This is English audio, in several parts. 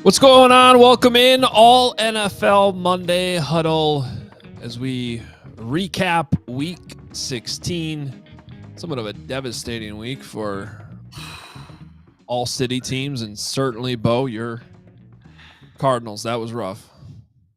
What's going on? Welcome in All NFL Monday Huddle as we recap Week 16. Somewhat of a devastating week for all city teams, and certainly, Bo, your Cardinals. That was rough.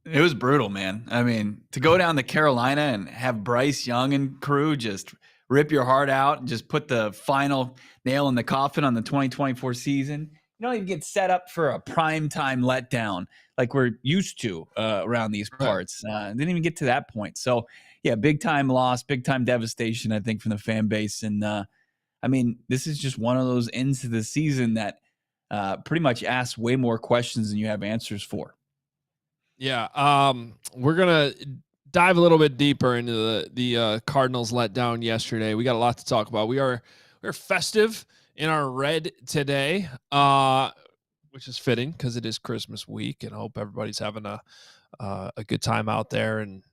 It was brutal, man. I mean, to go down to Carolina and have Bryce Young and crew just rip your heart out and just put the final nail in the coffin on the 2024 season. You don't even get set up for a primetime letdown like we're used to around these parts. Didn't even get to that point. So, yeah, big-time loss, big-time devastation, I think, from the fan base. And, I mean, this is just one of those ends to the season that pretty much asks way more questions than you have answers for. Yeah, we're going to dive a little bit deeper into the Cardinals letdown yesterday. We got a lot to talk about. We're festive in our red today, which is fitting because it is Christmas week, and I hope everybody's having a good time out there. And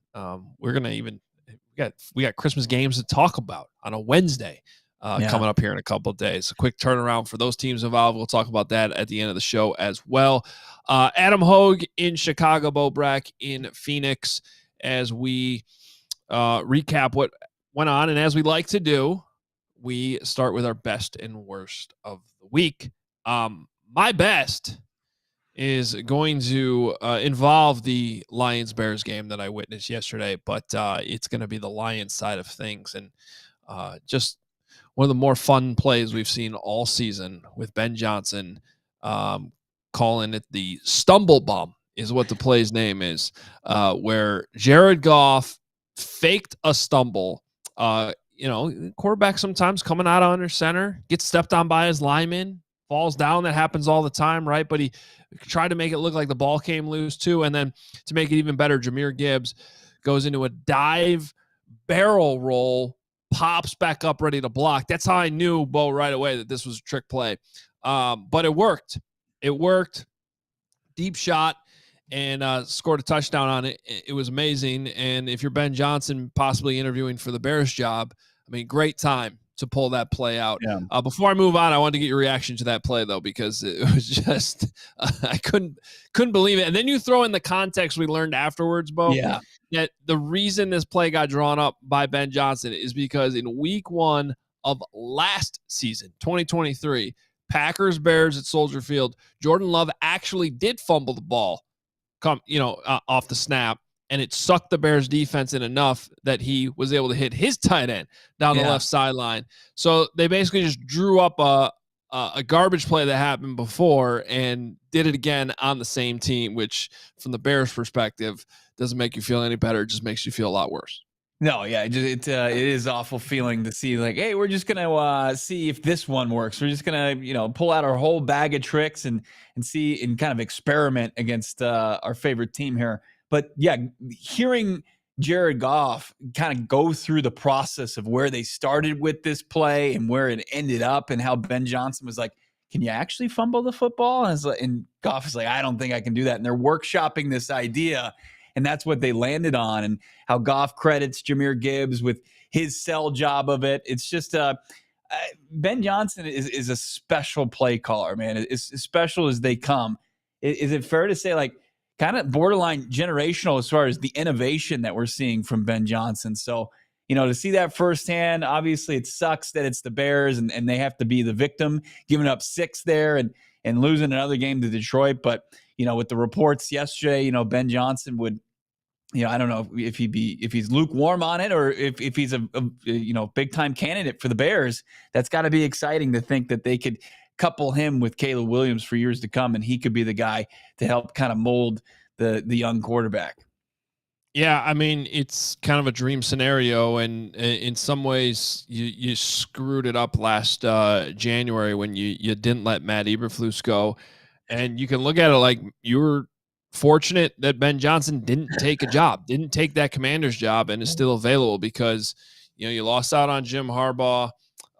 we're gonna we got Christmas games to talk about on a Wednesday coming up here in a couple of days. A quick turnaround for those teams involved. We'll talk about that at the end of the show as well. Adam Hoge in Chicago, Bo Brack in Phoenix, as we recap what went on, and as we like to do, we start with our best and worst of the week. My best is going to involve the Lions-Bears game that I witnessed yesterday, but it's going to be the Lions side of things. And just one of the more fun plays we've seen all season with Ben Johnson calling it the stumble bum is what the play's name is, where Jared Goff faked a stumble. Quarterback sometimes coming out under center, gets stepped on by his lineman, falls down. That happens all the time, right? But he tried to make it look like the ball came loose too. And then to make it even better, Jahmyr Gibbs goes into a dive barrel roll, pops back up ready to block. That's how I knew, Bo, right away that this was a trick play. But it worked. It worked. Deep shot. And scored a touchdown on it. It was amazing. And if you're Ben Johnson possibly interviewing for the Bears job, I mean, great time to pull that play out. Yeah. Before I move on, I wanted to get your reaction to that play, though, because it was just I couldn't believe it. And then you throw in the context we learned afterwards, Bo, that the reason this play got drawn up by Ben Johnson is because in week 1 of last season, 2023, Packers-Bears at Soldier Field, Jordan Love actually did fumble the ball off the snap, and it sucked the Bears defense in enough that he was able to hit his tight end down the left sideline. So they basically just drew up a garbage play that happened before and did it again on the same team, which from the Bears perspective doesn't make you feel any better. It just makes you feel a lot worse. No, yeah, it is awful feeling to see, like, hey, we're just gonna see if this one works. We're just gonna pull out our whole bag of tricks and see and kind of experiment against our favorite team here. But yeah, hearing Jared Goff kind of go through the process of where they started with this play and where it ended up, and how Ben Johnson was like, "Can you actually fumble the football?" And Goff is like, "I don't think I can do that." And they're workshopping this idea. And that's what they landed on, and how Goff credits Jahmyr Gibbs with his sell job of it. It's just Ben Johnson is a special play caller, man. It's as special as they come. Is it fair to say, like, kind of borderline generational as far as the innovation that we're seeing from Ben Johnson? So, to see that firsthand, obviously it sucks that it's the Bears and they have to be the victim, giving up 6 there and losing another game to Detroit. But, with the reports yesterday, Ben Johnson would, I don't know if he's lukewarm on it, or if he's a big time candidate for the Bears. That's got to be exciting to think that they could couple him with Caleb Williams for years to come, and he could be the guy to help kind of mold the young quarterback. Yeah, I mean, it's kind of a dream scenario, and in some ways, you screwed it up last January when you didn't let Matt Eberflus go, and you can look at it like you were fortunate that Ben Johnson didn't take a job, didn't take that Commander's job, and is still available because you lost out on Jim Harbaugh,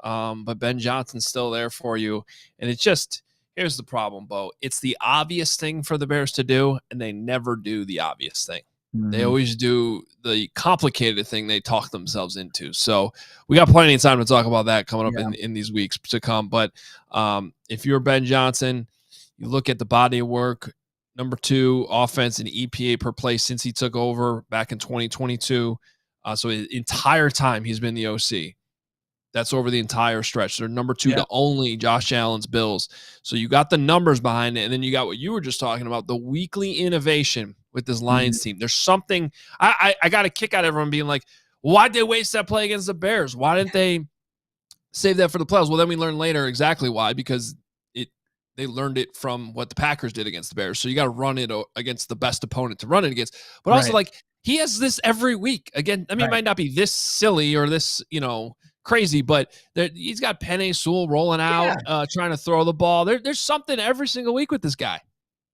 but Ben Johnson's still there for you, and it's just. Here's the problem, Bo. It's the obvious thing for the Bears to do, and they never do the obvious thing. They Mm, always do the complicated thing they talk themselves into. So we got plenty of time to talk about that coming up yeah. in these weeks to come. But if you're Ben Johnson, you look at the body of work, number 2 offense in EPA per play since he took over back in 2022. So the entire time he's been the OC. That's over the entire stretch. They're number 2 Yeah. to only Josh Allen's Bills. So you got the numbers behind it, and then you got what you were just talking about, the weekly innovation with this Mhm. Lions team. There's something I got a kick out of everyone being like, why'd they waste that play against the Bears? Why didn't they save that for the playoffs? Well, then we learned later exactly why, because they learned it from what the Packers did against the Bears. So you got to run it against the best opponent to run it against. But also, Right. like, he has this every week. Again, I mean, it Right. might not be this silly or this, crazy, but he's got Penei Sewell rolling Yeah. out, trying to throw the ball. There's something every single week with this guy.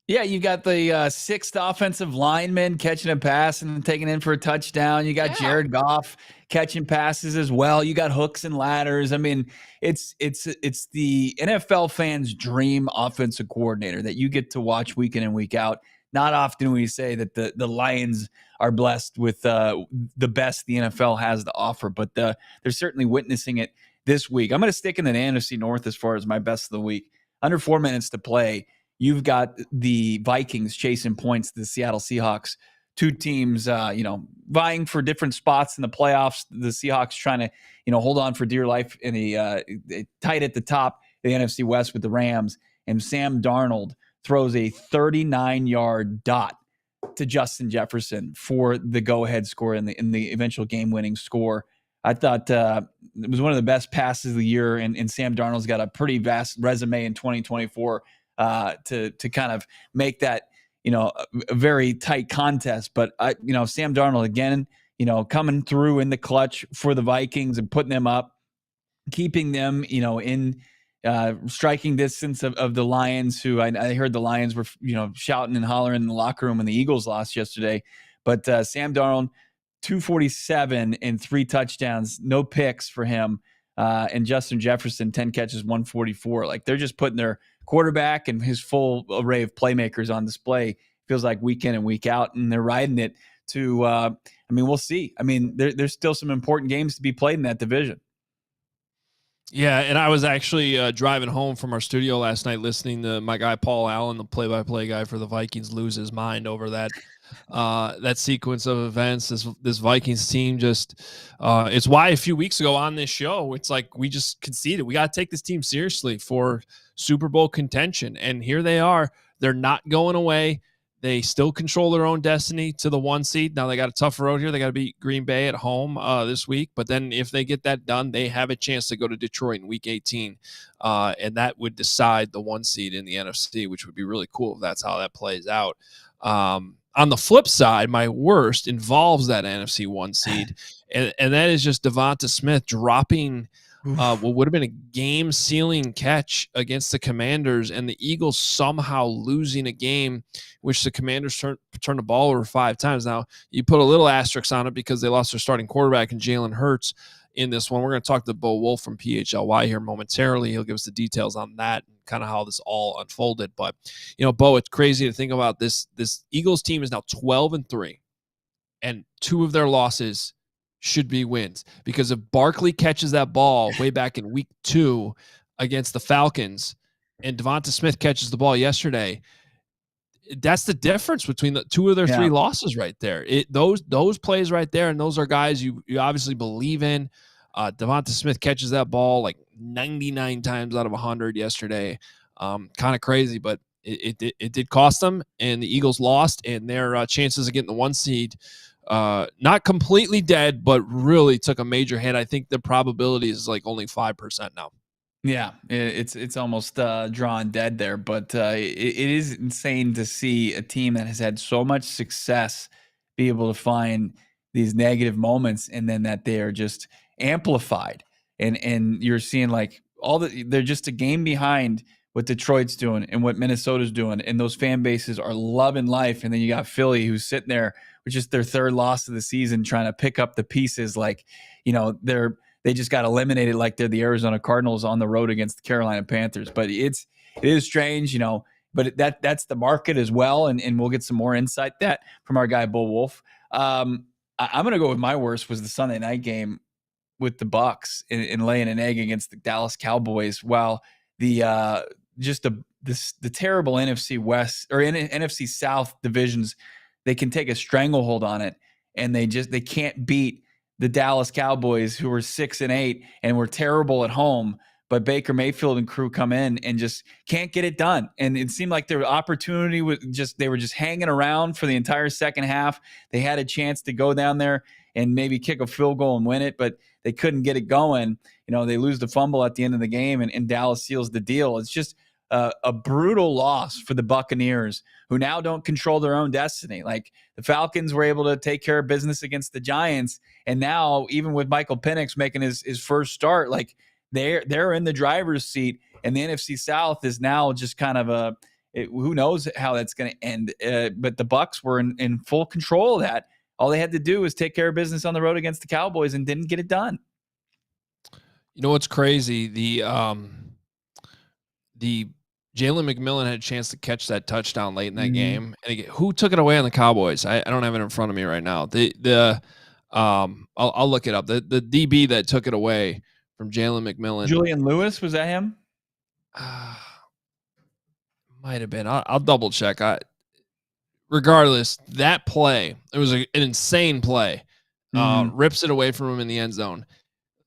Yeah, you got the sixth offensive lineman catching a pass and then taking in for a touchdown. You got Yeah. Jared Goff catching passes as well. You got hooks and ladders. I mean, it's the NFL fans' dream offensive coordinator that you get to watch week in and week out. Not often we say that the Lions are blessed with the best the NFL has to offer, but they're certainly witnessing it this week. I'm going to stick in the NFC North as far as my best of the week. Under 4 minutes to play. You've got the Vikings chasing points to the Seattle Seahawks. Two teams, vying for different spots in the playoffs. The Seahawks trying to, hold on for dear life in tight at the top of the NFC West with the Rams. And Sam Darnold throws a 39-yard dot to Justin Jefferson for the go-ahead score in the eventual game-winning score. I thought it was one of the best passes of the year, and Sam Darnold's got a pretty vast resume in 2024 to kind of make that a very tight contest. But Sam Darnold again, coming through in the clutch for the Vikings and putting them up, keeping them in striking distance of the Lions, who I heard the Lions were shouting and hollering in the locker room when the Eagles lost yesterday. But Sam Darnold, 247 and 3 touchdowns, no picks for him. And Justin Jefferson, 10 catches, 144. Like, they're just putting their quarterback and his full array of playmakers on display. Feels like week in and week out, and they're riding it to. We'll see. I mean, there's still some important games to be played in that division. Yeah, and I was actually driving home from our studio last night listening to my guy Paul Allen, the play-by-play guy for the Vikings, lose his mind over that sequence of events. This Vikings team just it's why a few weeks ago on this show, it's like we just conceded. We got to take this team seriously for Super Bowl contention, and here they are. They're not going away. They still control their own destiny to the 1 seed. Now they got a tough road here. They got to beat Green Bay at home this week. But then if they get that done, they have a chance to go to Detroit in week 18. And that would decide the 1 seed in the NFC, which would be really cool if that's how that plays out. On the flip side, my worst involves that NFC 1 seed. And that is just Devonta Smith dropping what would have been a game-sealing catch against the Commanders, and the Eagles somehow losing a game, which the Commanders turned the ball over 5 times. Now, you put a little asterisk on it because they lost their starting quarterback in Jalen Hurts in this one. We're going to talk to Bo Wulf from PHLY here momentarily. He'll give us the details on that and kind of how this all unfolded. But, Bo, it's crazy to think about this. This Eagles team is now 12-3, and 2 of their losses should be wins, because if Barkley catches that ball way back in week 2 against the Falcons and Devonta Smith catches the ball yesterday, that's the difference between the 2 of their 3 losses right there. Those plays right there, and those are guys you obviously believe in. Devonta Smith catches that ball like 99 times out of 100 yesterday. Kind of crazy, but it did cost them, and the Eagles lost, and their chances of getting the 1 seed not completely dead, but really took a major hit. I think the probability is like only 5% now. Yeah, it's almost drawn dead there, but it is insane to see a team that has had so much success be able to find these negative moments and then that they are just amplified. And you're seeing like they're just a game behind what Detroit's doing and what Minnesota's doing. And those fan bases are loving life. And then you got Philly who's sitting there with just their third loss of the season, trying to pick up the pieces. Like, they just got eliminated like they're the Arizona Cardinals on the road against the Carolina Panthers. But it is strange, but that's the market as well. And we'll get some more insight from our guy, Wulf. I'm going to go with my worst was the Sunday night game with the Bucs in laying an egg against the Dallas Cowboys. While the terrible NFC West or NFC South divisions, they can take a stranglehold on it, and they can't beat the Dallas Cowboys, who were 6-8 and were terrible at home. But Baker Mayfield and crew come in and just can't get it done. And it seemed like their opportunity they were just hanging around for the entire second half. They had a chance to go down there and maybe kick a field goal and win it, but they couldn't get it going. They lose the fumble at the end of the game, and Dallas seals the deal. It's just a brutal loss for the Buccaneers, who now don't control their own destiny. Like the Falcons were able to take care of business against the Giants, and now even with Michael Penix making his first start, like they're in the driver's seat, and the NFC South is now just kind of who knows how that's going to end. But the Bucs were in full control of that. All they had to do was take care of business on the road against the Cowboys and didn't get it done. You know what's crazy? The Jalen McMillan had a chance to catch that touchdown late in that game. And who took it away on the Cowboys? I don't have it in front of me right now. I'll look it up. The DB that took it away from Jalen McMillan. Julian Lewis, was that him? Might have been. I'll double check. Regardless, that play, it was an insane play. Rips it away from him in the end zone.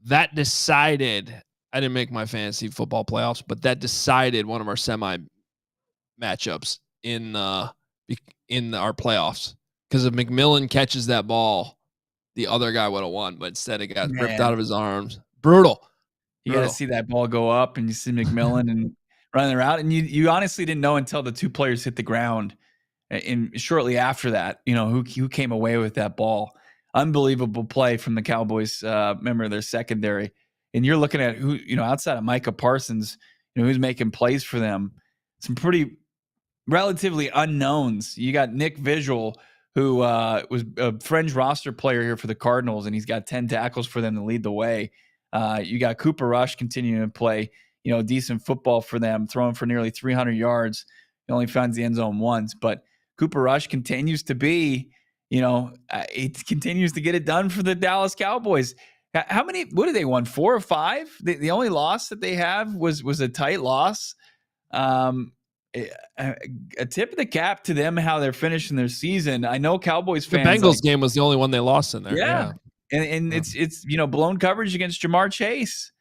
That decided, I didn't make my fantasy football playoffs, but that decided one of our semi matchups in our playoffs. Because if McMillan catches that ball, the other guy would have won, but instead it got ripped out of his arms. Brutal. You got to see that ball go up, and you see McMillan and running around, and you honestly didn't know until the two players hit the ground. And shortly after that, who came away with that ball. Unbelievable play from the Cowboys, member of their secondary. And you're looking at who, outside of Micah Parsons, who's making plays for them. Some pretty relatively unknowns. You got Nick Visual, who was a fringe roster player here for the Cardinals, and he's got 10 tackles for them to lead the way. You got Cooper Rush continuing to play, decent football for them, throwing for nearly 300 yards. He only finds the end zone once, but Cooper Rush continues to be, it continues to get it done for the Dallas Cowboys. What did they won? 4 or 5? The only loss that they have was a tight loss. A tip of the cap to them, how they're finishing their season. I know Cowboys fans. The Bengals game was the only one they lost in there. Yeah. And it's blown coverage against Jamar Chase.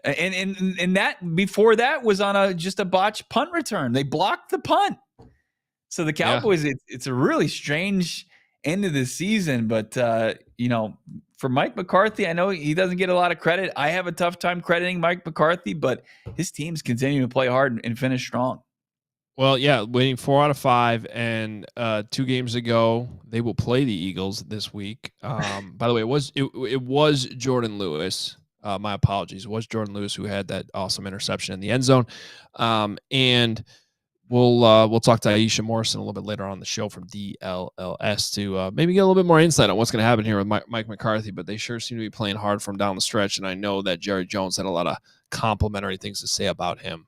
And that before that was on just a botched punt return. They blocked the punt. So the Cowboys, it's a really strange end of the season. But, for Mike McCarthy, I know he doesn't get a lot of credit. I have a tough time crediting Mike McCarthy, but his teams continue to play hard and finish strong. Well, yeah, winning 4 out of 5, and 2 games ago they will play the Eagles this week. By the way, it was Jordan Lewis. My apologies. It was Jordan Lewis who had that awesome interception in the end zone. And we'll talk to Iisha Morrison a little bit later on the show from DLLS to maybe get a little bit more insight on what's going to happen here with Mike McCarthy. But they sure seem to be playing hard from down the stretch, and I know that Jerry Jones had a lot of complimentary things to say about him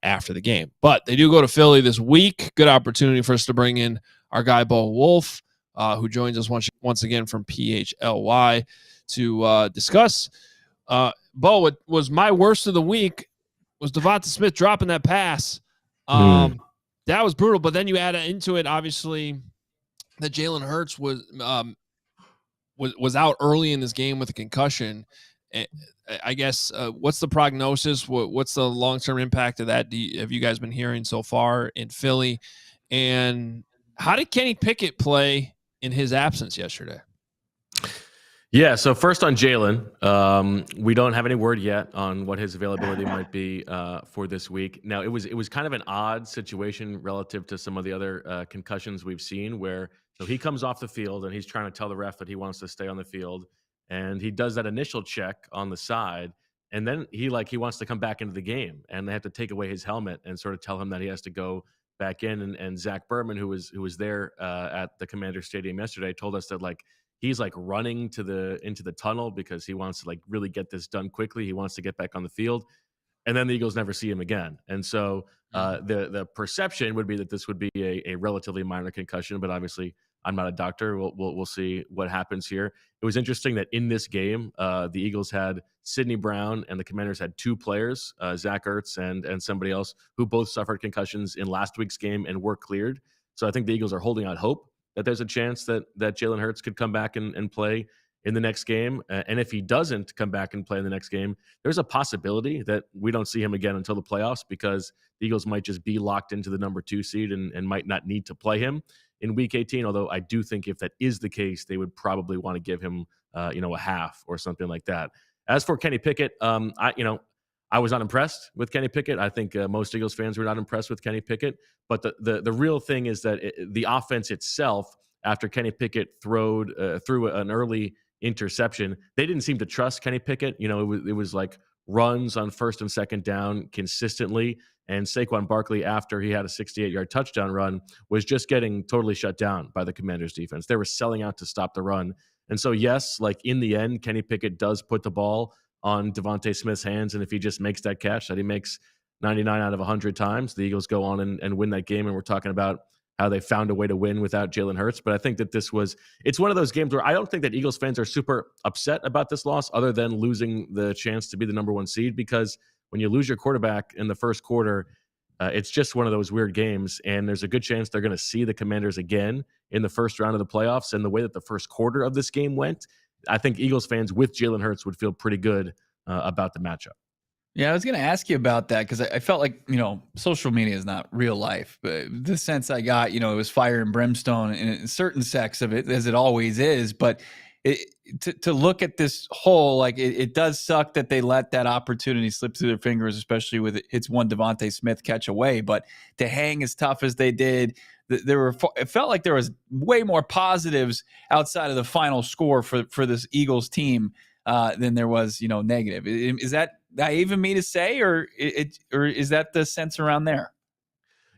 after the game. But they do go to Philly this week. Good opportunity for us to bring in our guy Wulf, who joins us once again from PHLY to discuss. What was my worst of the week was Devonta Smith dropping that pass. That was brutal. But then you add into it, obviously, that Jalen Hurts was out early in this game with a concussion. I guess what's the prognosis? What's the long-term impact of that? Have you guys been hearing so far in Philly? And how did Kenny Pickett play in his absence yesterday? Yeah, so first on Jalen, we don't have any word yet on what his availability might be for this week. Now, it was kind of an odd situation relative to some of the other concussions we've seen, where so he comes off the field and he's trying to tell the ref that he wants to stay on the field, and he does that initial check on the side, and then he wants to come back into the game, and they have to take away his helmet and sort of tell him that he has to go back in. And Zach Berman, who was there at the Commander Stadium yesterday, told us that he's like running into the tunnel because he wants to like really get this done quickly. He wants to get back on the field, and then the Eagles never see him again. And so the perception would be that this would be a relatively minor concussion, but obviously I'm not a doctor. We'll see what happens here. It was interesting that in this game, the Eagles had Sidney Brown and the Commanders had two players, Zach Ertz and somebody else, who both suffered concussions in last week's game and were cleared. So I think the Eagles are holding out hope that there's a chance that Jalen Hurts could come back and play in the next game. And if he doesn't come back and play in the next game, there's a possibility that we don't see him again until the playoffs, because the Eagles might just be locked into the number 2 seed and might not need to play him in Week 18. Although I do think if that is the case, they would probably want to give him, a half or something like that. As for Kenny Pickett, I was not impressed with Kenny Pickett. I think most Eagles fans were not impressed with Kenny Pickett. But the real thing is that the offense itself, after Kenny Pickett threw an early interception, they didn't seem to trust Kenny Pickett. It was like runs on first and second down consistently. And Saquon Barkley, after he had a 68-yard touchdown run, was just getting totally shut down by the Commanders defense. They were selling out to stop the run. And so, yes, like in the end, Kenny Pickett does put the ball on Devontae Smith's hands. And if he just makes that catch that he makes 99 out of 100 times, the Eagles go on and win that game. And we're talking about how they found a way to win without Jalen Hurts. But I think that it's one of those games where I don't think that Eagles fans are super upset about this loss, other than losing the chance to be the number 1 seed, because when you lose your quarterback in the first quarter, it's just one of those weird games. And there's a good chance they're going to see the Commanders again in the first round of the playoffs. And the way that the first quarter of this game went, I think Eagles fans with Jalen Hurts would feel pretty good about the matchup. Yeah, I was going to ask you about that, because I felt like, social media is not real life. But the sense I got, it was fire and brimstone in certain sects of it, as it always is. But to look at this whole, like, it does suck that they let that opportunity slip through their fingers, especially with its one Devontae Smith catch away. But to hang as tough as they did, it felt like there was way more positives outside of the final score for this Eagles team than there was, negative. Is that naive of me to say, or is that the sense around there?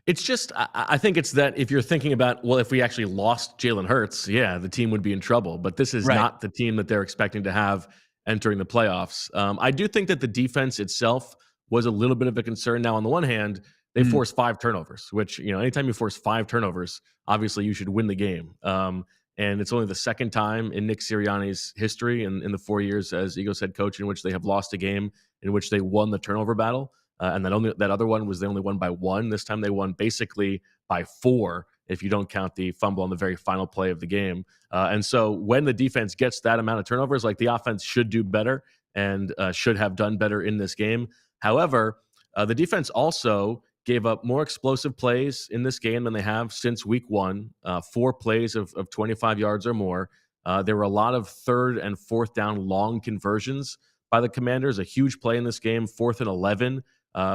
It's just, I think it's that if you're thinking about, well, if we actually lost Jalen Hurts, yeah, the team would be in trouble. But this is not the team that they're expecting to have entering the playoffs. I do think that the defense itself was a little bit of a concern. Now, on the one hand, they forced 5 turnovers, which, anytime you force 5 turnovers, obviously you should win the game. And it's only the second time in Nick Sirianni's history in the 4 years as Eagles head coach in which they have lost a game in which they won the turnover battle. And that other one was they only won by 1. This time they won basically by 4, if you don't count the fumble on the very final play of the game. And so when the defense gets that amount of turnovers, like, the offense should do better and should have done better in this game. However, the defense also gave up more explosive plays in this game than they have since week 1, 4 plays of 25 yards or more. There were a lot of third and fourth down long conversions by the Commanders. A huge play in this game, 4th and 11,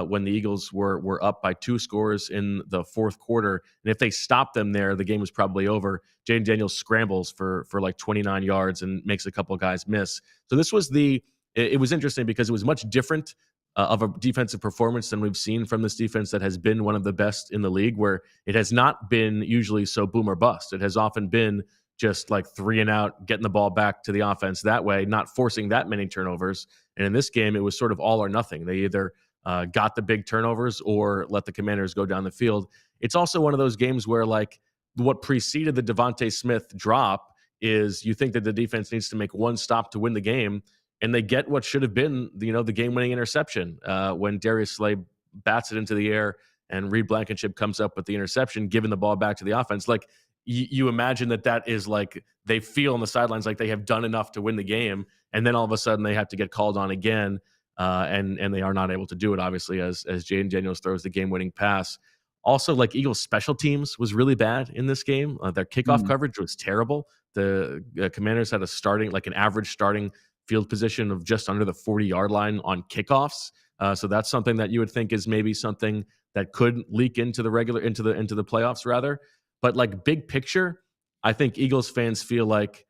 when the Eagles were up by 2 scores in the fourth quarter. And if they stopped them there, the game was probably over. Jaden Daniels scrambles for like 29 yards and makes a couple guys miss. So this was it was interesting because it was much different of a defensive performance than we've seen from this defense that has been one of the best in the league, where it has not been usually so boom or bust. It has often been just like 3 and out, getting the ball back to the offense that way, not forcing that many turnovers. And in this game, it was sort of all or nothing. They either got the big turnovers or let the Commanders go down the field. It's also one of those games where, like, what preceded the Devontae Smith drop is you think that the defense needs to make 1 stop to win the game, and they get what should have been, the game-winning interception when Darius Slay bats it into the air and Reed Blankenship comes up with the interception, giving the ball back to the offense. Like, you imagine that is like they feel on the sidelines like they have done enough to win the game, and then all of a sudden they have to get called on again, and they are not able to do it, obviously, as Jaden Daniels throws the game-winning pass. Also, like, Eagles' special teams was really bad in this game. Their kickoff coverage was terrible. The Commanders had an average starting field position of just under the 40-yard line on kickoffs. So that's something that you would think is maybe something that could leak into the playoffs rather. But like big picture, I think Eagles fans feel like,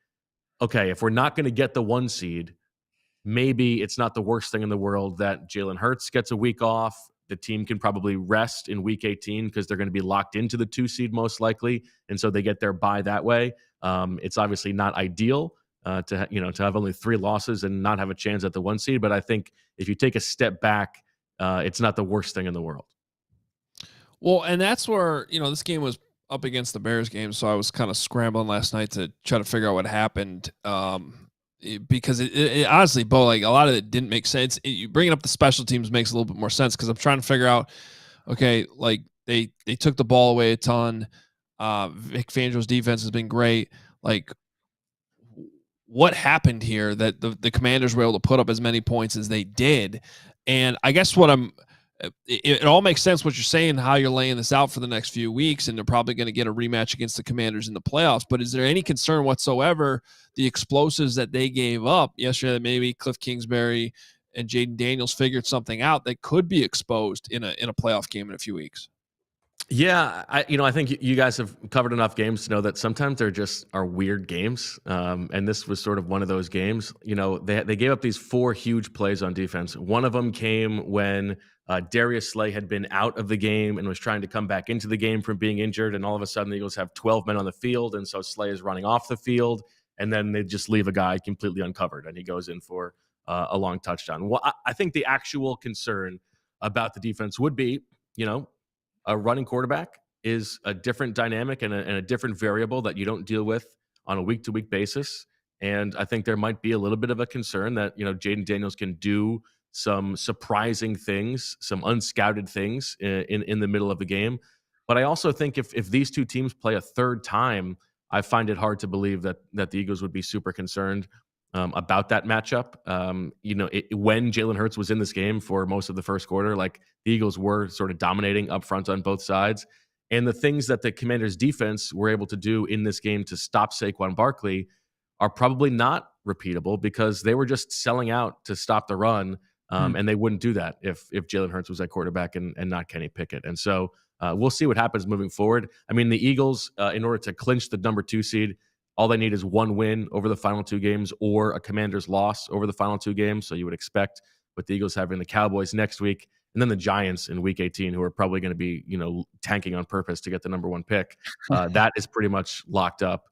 okay, if we're not going to get the 1 seed, maybe it's not the worst thing in the world that Jalen Hurts gets a week off. The team can probably rest in week 18 because they're going to be locked into the 2 seed most likely. And so they get their bye that way. It's obviously not ideal to have only 3 losses and not have a chance at the 1 seed. But I think if you take a step back, it's not the worst thing in the world. Well, and that's where, this game was up against the Bears game. So I was kind of scrambling last night to try to figure out what happened. Because it honestly, Bo, like a lot of it didn't make sense. You bringing up the special teams makes a little bit more sense because I'm trying to figure out, okay, like they took the ball away a ton. Vic Fangio's defense has been great. Like, what happened here that the Commanders were able to put up as many points as they did? And I guess it all makes sense what you're saying, how you're laying this out for the next few weeks, and they're probably going to get a rematch against the Commanders in the playoffs. But is there any concern whatsoever the explosives that they gave up yesterday that maybe Cliff Kingsbury and Jaden Daniels figured something out that could be exposed in a playoff game in a few weeks? Yeah, I think you guys have covered enough games to know that sometimes there just are weird games, and this was sort of one of those games. They gave up these 4 huge plays on defense. One of them came when Darius Slay had been out of the game and was trying to come back into the game from being injured, and all of a sudden the Eagles have 12 men on the field, and so Slay is running off the field, and then they just leave a guy completely uncovered, and he goes in for a long touchdown. Well, I think the actual concern about the defense would be, a running quarterback is a different dynamic and a different variable that you don't deal with on a week-to-week basis. And I think there might be a little bit of a concern that, Jaden Daniels can do some surprising things, some unscouted things in the middle of the game. But I also think if these 2 teams play a third time, I find it hard to believe that the Eagles would be super concerned about that matchup. When Jalen Hurts was in this game for most of the first quarter, like the Eagles were sort of dominating up front on both sides. And the things that the Commanders defense were able to do in this game to stop Saquon Barkley are probably not repeatable because they were just selling out to stop the run. And they wouldn't do that if Jalen Hurts was at quarterback and not Kenny Pickett. And so we'll see what happens moving forward. I mean, the Eagles, in order to clinch the number 2 seed, all they need is 1 win over the final 2 games or a Commanders loss over the final 2 games. So you would expect with the Eagles having the Cowboys next week and then the Giants in week 18, who are probably going to be, tanking on purpose to get the number 1 pick. That is pretty much locked up.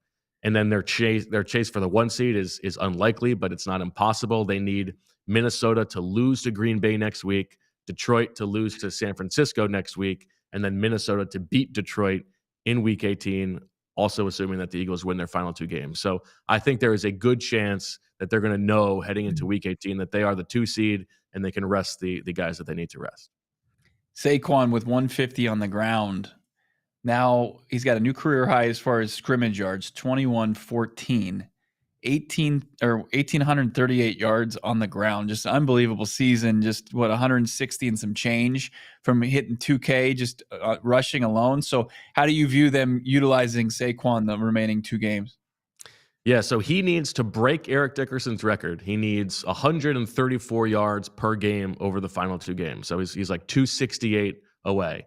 And then their chase for the 1 seed is unlikely, but it's not impossible. They need Minnesota to lose to Green Bay next week, Detroit to lose to San Francisco next week, and then Minnesota to beat Detroit in week 18, also assuming that the Eagles win their final 2 games. So I think there is a good chance that they're going to know heading into week 18 that they are the 2 seed and they can rest the guys that they need to rest. Saquon with 150 on the ground. Now he's got a new career high as far as scrimmage yards, 21-14, 1,838 yards on the ground. Just unbelievable season. Just 160 and some change from hitting 2K, just rushing alone. So how do you view them utilizing Saquon the remaining 2 games? Yeah, so he needs to break Eric Dickerson's record. He needs 134 yards per game over the final 2 games. So he's like 268 away.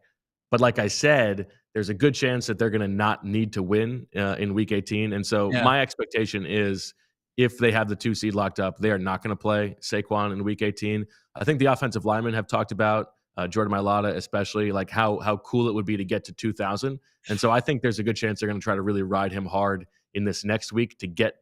But like I said, there's a good chance that they're going to not need to win in week 18. And so my expectation is if they have the 2 seed locked up, they are not going to play Saquon in week 18. I think the offensive linemen have talked about Jordan Mailata, especially like how cool it would be to get to 2,000. And so I think there's a good chance they're going to try to really ride him hard in this next week to get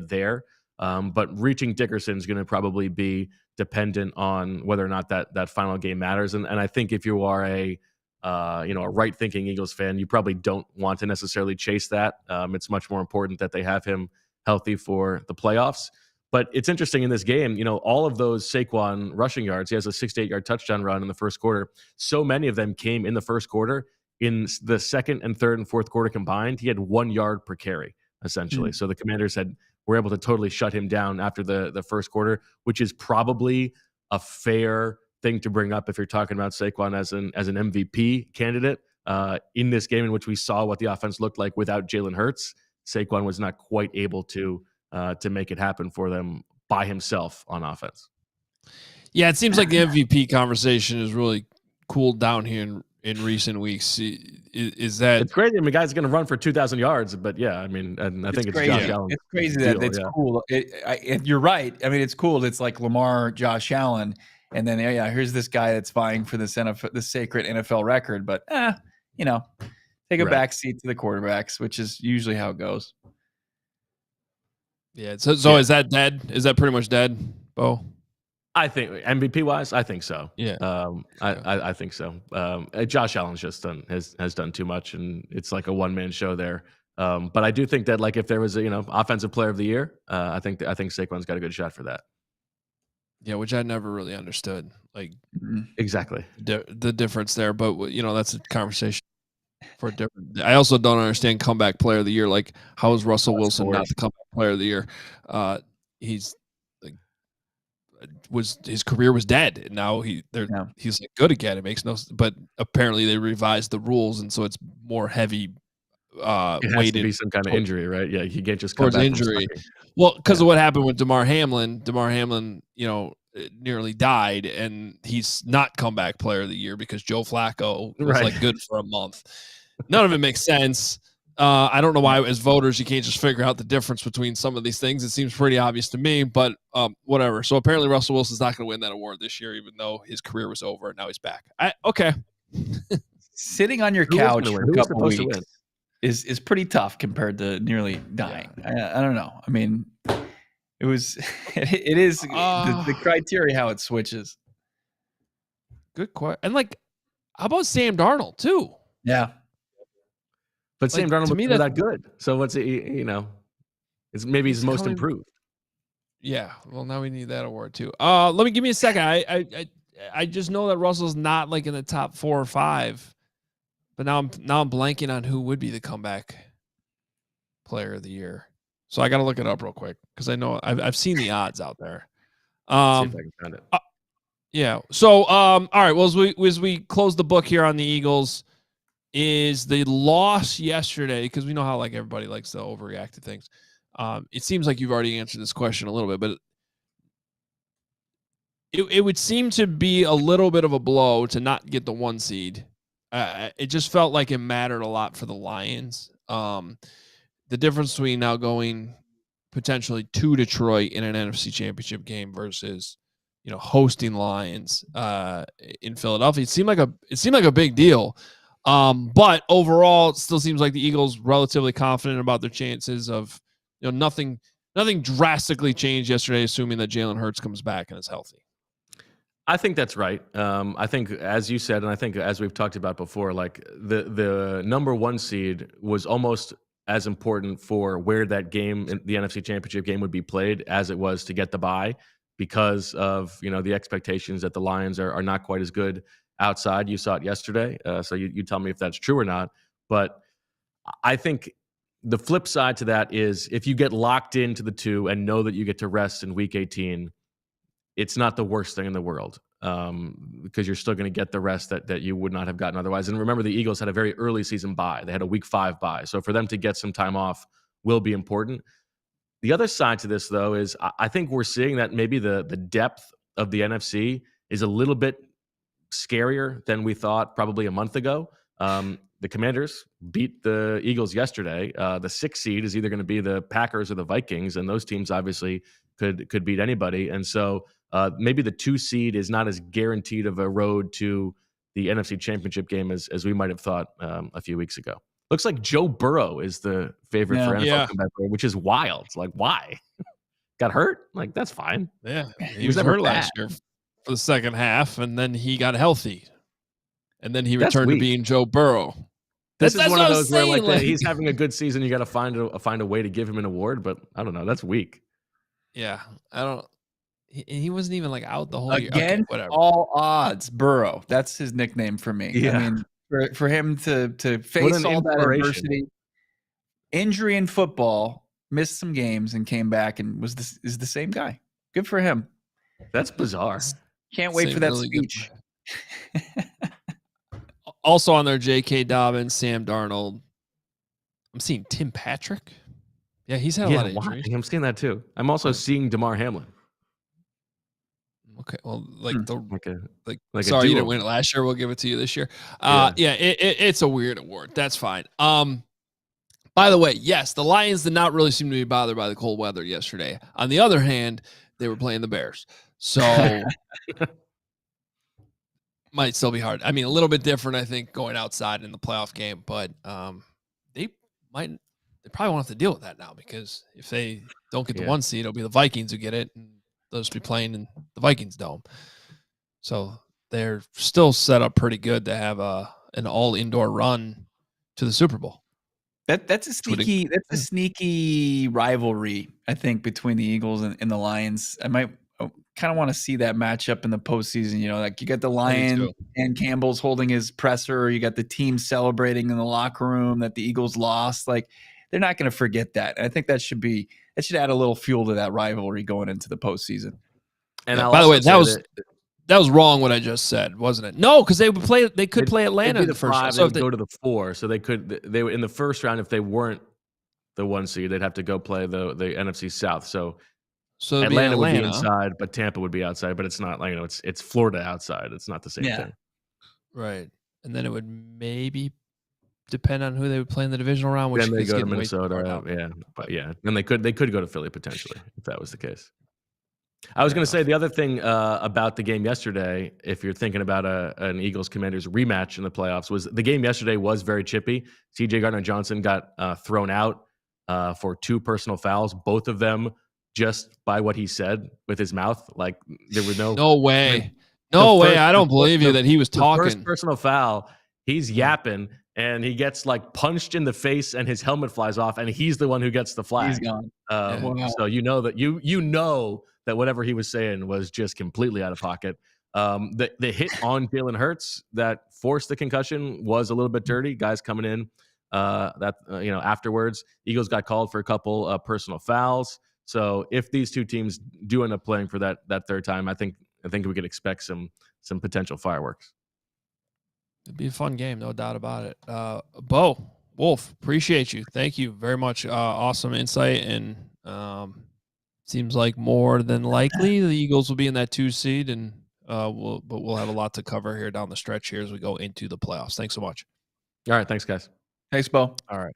there. But reaching Dickerson is going to probably be dependent on whether or not that final game matters. And I think if you are a right-thinking Eagles fan, you probably don't want to necessarily chase that. It's much more important that they have him healthy for the playoffs. But it's interesting in this game, all of those Saquon rushing yards, he has a 68-yard touchdown run in the first quarter. So many of them came in the first quarter. In the second and third and fourth quarter combined, he had 1 yard per carry, essentially. So the Commanders were able to totally shut him down after the first quarter, which is probably a fair thing to bring up if you're talking about Saquon as an MVP candidate in this game in which we saw what the offense looked like without Jalen Hurts. Saquon was not quite able to make it happen for them by himself on offense. Yeah, it seems like the MVP conversation has really cooled down here in recent weeks. Is that it's crazy? I mean, guys going to run for 2,000 yards, but yeah, I mean, and I think it's crazy. Josh Allen. It's crazy that it's cool. You're right. I mean, it's cool. It's like Lamar, Josh Allen, and then here's this guy that's vying for the sacred NFL record. But take a back seat to the quarterbacks, which is usually how it goes. Yeah. So is that dead? Is that pretty much dead, Bo? I think MVP wise, I think so. Yeah. I think so. Josh Allen's just has done too much, and it's like a one man show there. But I do think that like if there was a offensive player of the year, I think Saquon's got a good shot for that. Yeah, which I never really understood. Like exactly the difference there, but that's a conversation for a different. I also don't understand comeback player of the year. Like, how is Russell Wilson not the comeback player of the year? He's like his career was dead, and now he's like good again. It makes no sense. But apparently they revised the rules, and so it's more heavy. It has to be some kind of injury, right? Yeah, he can't just come towards back injury. Well, because of what happened with Damar Hamlin. Damar Hamlin, nearly died, and he's not comeback player of the year because Joe Flacco was like good for a month. None of it makes sense. I don't know why, as voters, you can't just figure out the difference between some of these things. It seems pretty obvious to me, but whatever. So apparently Russell Wilson's not going to win that award this year, even though his career was over and now he's back. Okay. Sitting on your couch for a couple weeks is pretty tough compared to nearly dying. I don't know. I mean, it is the criteria how it switches. Good question. And how about Sam Darnold too? Yeah. But Sam Darnold to me that's that good. So what's it? It's maybe he's most improved. Yeah. Well, now we need that award too. Give me a second. I just know that Russell's not like in the top 4 or 5, but now I'm blanking on who would be the comeback player of the year. So I got to look it up real quick because I know I've seen the odds out there. See if I can find it. Yeah. So all right. Well, as we close the book here on the Eagles. Is the loss yesterday, because we know how everybody likes to overreact to things. It seems like you've already answered this question a little bit, but it would seem to be a little bit of a blow to not get the 1 seed. It just felt like it mattered a lot for the Lions. The difference between now going potentially to Detroit in an NFC Championship game versus hosting Lions in Philadelphia, it seemed like a big deal. But overall, it still seems like the Eagles relatively confident about their chances of, nothing drastically changed yesterday, assuming that Jalen Hurts comes back and is healthy. I think that's right. I think, as you said, and I think as we've talked about before, the number 1 seed was almost as important for where that game, the NFC Championship game, would be played as it was to get the bye, because of the expectations that the Lions are not quite as good outside. You saw it yesterday, so you tell me if that's true or not. But I think the flip side to that is if you get locked into the 2 and know that you get to rest in week 18, it's not the worst thing in the world, because you're still going to get the rest that you would not have gotten otherwise. And remember, the Eagles had a very early season bye. They had a week 5 bye. So for them to get some time off will be important. The other side to this, though, is I think we're seeing that maybe the depth of the NFC is a little bit scarier than we thought probably a month ago. The Commanders beat the Eagles yesterday. The 6th seed is either going to be the Packers or the Vikings, and those teams obviously could beat anybody. And so maybe the 2 seed is not as guaranteed of a road to the NFC Championship game as we might have thought a few weeks ago. Looks like Joe Burrow is the favorite for NFL comeback player, which is wild. It's like, why? Got hurt? That's fine. Yeah, he was hurt last year for the second half, and then he got healthy, and then he returned to being Joe Burrow. This is one of those where he's having a good season. You got to find a way to give him an award, but I don't know. That's weak. Yeah, I don't. He wasn't even out the whole year. Again, okay, whatever. All odds, Burrow. That's his nickname for me. Yeah. I mean, for him to face all that adversity, injury in football, missed some games and came back and is the same guy. Good for him. That's bizarre. Can't wait for that speech. Also on there, J.K. Dobbins, Sam Darnold. I'm seeing Tim Patrick. Yeah, he's had a lot of why? injuries. I'm seeing that too. I'm also seeing DeMar Hamlin. Okay, well, like a sorry you didn't do-over. win it last year. We'll give it to you this year. Yeah. It's a weird award. That's fine. By the way, yes, the Lions did not really seem to be bothered by the cold weather yesterday. On the other hand, they were playing the Bears, so might still be hard. I mean, a little bit different, I think, going outside in the playoff game, but they probably won't have to deal with that now, because if they don't get the 1 seed, it'll be the Vikings who get it, and they'll just be playing in the Vikings dome. So they're still set up pretty good to have an all indoor run to the Super Bowl. That's a sneaky rivalry, I think, between the Eagles and the Lions. I might kind of want to see that matchup in the postseason. You know, like you got the Lions and Campbell's holding his presser. You got the team celebrating in the locker room that the Eagles lost. Like, they're not going to forget that. And I think that should add a little fuel to that rivalry going into the postseason. And by the way, that was wrong what I just said, wasn't it? No, because they could play Atlanta in the first round. So if they go to the 4, so they were in the first round. If they weren't the 1 seed, they'd have to go play the NFC South. So Atlanta would be inside, but Tampa would be outside. But it's not like, it's Florida outside. It's not the same thing. Right. And then it would maybe depend on who they would play in the divisional round. Which then they go to Minnesota. But and they could go to Philly potentially if that was the case. I was going to say the other thing about the game yesterday, if you're thinking about an Eagles-Commanders rematch in the playoffs, was the game yesterday was very chippy. C.J. Gardner-Johnson got thrown out for 2 personal fouls, both of them just by what he said with his mouth. Like, there were no way. No way. I don't believe you that he was talking. The first personal foul, he's yapping, and he gets punched in the face, and his helmet flies off, and he's the one who gets the flag. He's gone. So you know that whatever he was saying was just completely out of pocket. The hit on Jalen Hurts that forced the concussion was a little bit dirty. Guys coming in afterwards, Eagles got called for a couple personal fouls. So if these two teams do end up playing for that third time, I think we could expect some potential fireworks. It'd be a fun game, no doubt about it. Bo, Wulf, appreciate you. Thank you very much. Awesome insight, and seems like more than likely the Eagles will be in that 2 seed, and we'll have a lot to cover here down the stretch here as we go into the playoffs. Thanks so much. All right, thanks, guys. Thanks, Bo. All right,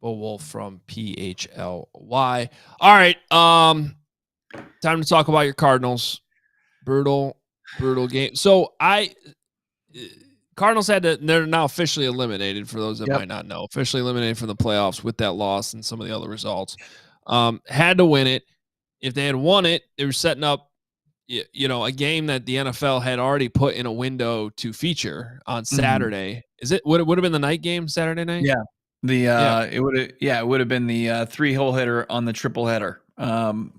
Bo Wulf from PHLY. All right, time to talk about your Cardinals. Brutal game. So Cardinals they're now officially eliminated, for those that might not know. Officially eliminated from the playoffs with that loss and some of the other results. Had to win it. If they had won it, they were setting up, a game that the NFL had already put in a window to feature on Saturday. Would it have been the night game Saturday night? Yeah. It would have been the 3-hole hitter on the triple header. And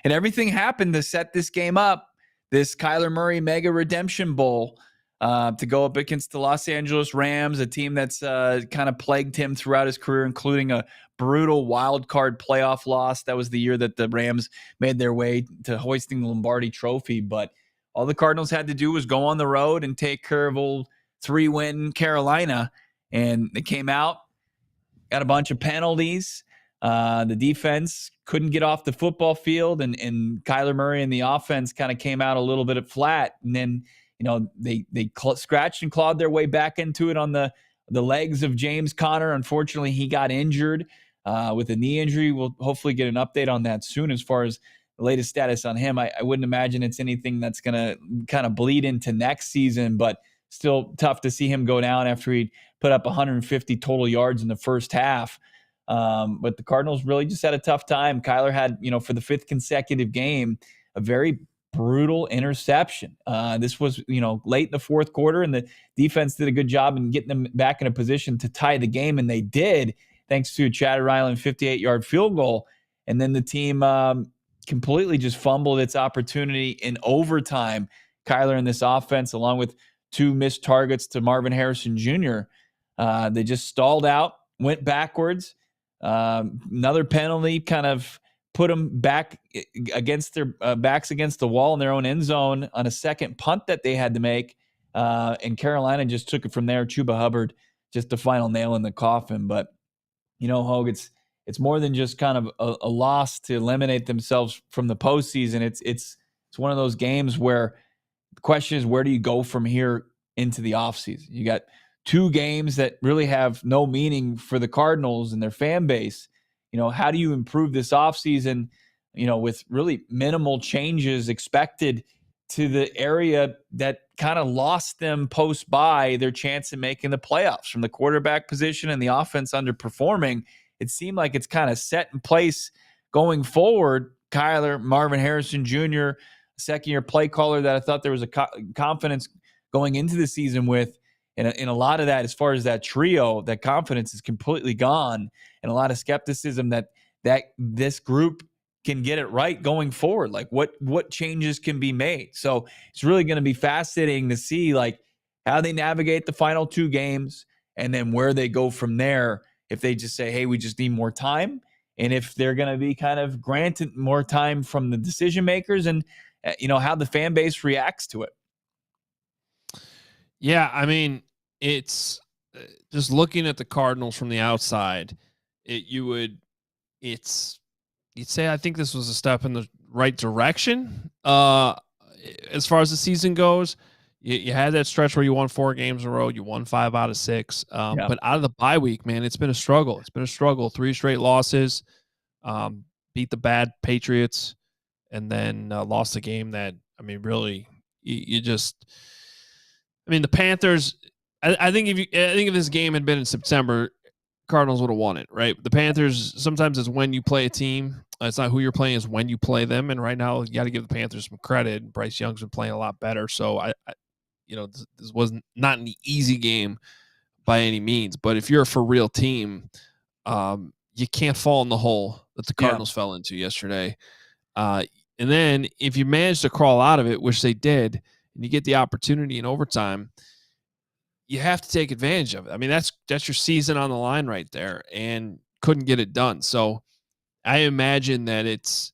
everything happened to set this game up, this Kyler Murray Mega Redemption Bowl, to go up against the Los Angeles Rams, a team that's kind of plagued him throughout his career, including a brutal wild card playoff loss. That was the year that the Rams made their way to hoisting the Lombardi Trophy. But all the Cardinals had to do was go on the road and take care of old 3-win Carolina. And they came out, got a bunch of penalties. The defense couldn't get off the football field, and Kyler Murray and the offense kind of came out a little bit flat. And then, they scratched and clawed their way back into it on the legs of James Conner. Unfortunately, he got injured with a knee injury. We'll hopefully get an update on that soon as far as the latest status on him. I wouldn't imagine it's anything that's going to kind of bleed into next season, but still tough to see him go down after he put up 150 total yards in the first half. But the Cardinals really just had a tough time. Kyler had, for the 5th consecutive game, a very brutal interception. This was, late in the 4th quarter, and the defense did a good job in getting them back in a position to tie the game, and they did, thanks to a Chad Ryland 58-yard field goal. And then the team completely just fumbled its opportunity in overtime. Kyler and this offense, along with 2 missed targets to Marvin Harrison Jr., they just stalled out, went backwards. Another penalty kind of put them back against their backs against the wall in their own end zone on a second punt that they had to make. And Carolina just took it from there. Chuba Hubbard, just the final nail in the coffin. But, Hoge, it's more than just kind of a loss to eliminate themselves from the postseason. It's one of those games where the question is, where do you go from here into the offseason? You got 2 games that really have no meaning for the Cardinals and their fan base. How do you improve this offseason, with really minimal changes expected to the area that kind of lost them post-bye their chance of making the playoffs from the quarterback position and the offense underperforming? It seemed like it's kind of set in place going forward. Kyler, Marvin Harrison Jr., second-year play caller that I thought there was a confidence going into the season with. And a lot of that, as far as that trio, that confidence is completely gone, and a lot of skepticism that this group can get it right going forward. Like what changes can be made. So it's really going to be fascinating to see like how they navigate the final 2 games and then where they go from there. If they just say, hey, we just need more time, and if they're going to be kind of granted more time from the decision makers, and how the fan base reacts to it. Yeah, I mean, it's just looking at the Cardinals from the outside. You'd say I think this was a step in the right direction. As far as the season goes, you had that stretch where you won 4 games in a row. You won 5 out of 6. But out of the bye week, man, it's been a struggle. 3 straight losses. Beat the bad Patriots, and then lost a game that, I mean, really, the Panthers. I think if this game had been in September, Cardinals would have won it, right? The Panthers, sometimes it's when you play a team. It's not who you're playing, it's when you play them. And right now, you got to give the Panthers some credit. Bryce Young's been playing a lot better. So this wasn't not an easy game by any means. But if you're a for real team, you can't fall in the hole that the Cardinals fell into yesterday. And then if you manage to crawl out of it, which they did, and you get the opportunity in overtime, you have to take advantage of it. I mean, that's your season on the line right there, and couldn't get it done. So I imagine that it's,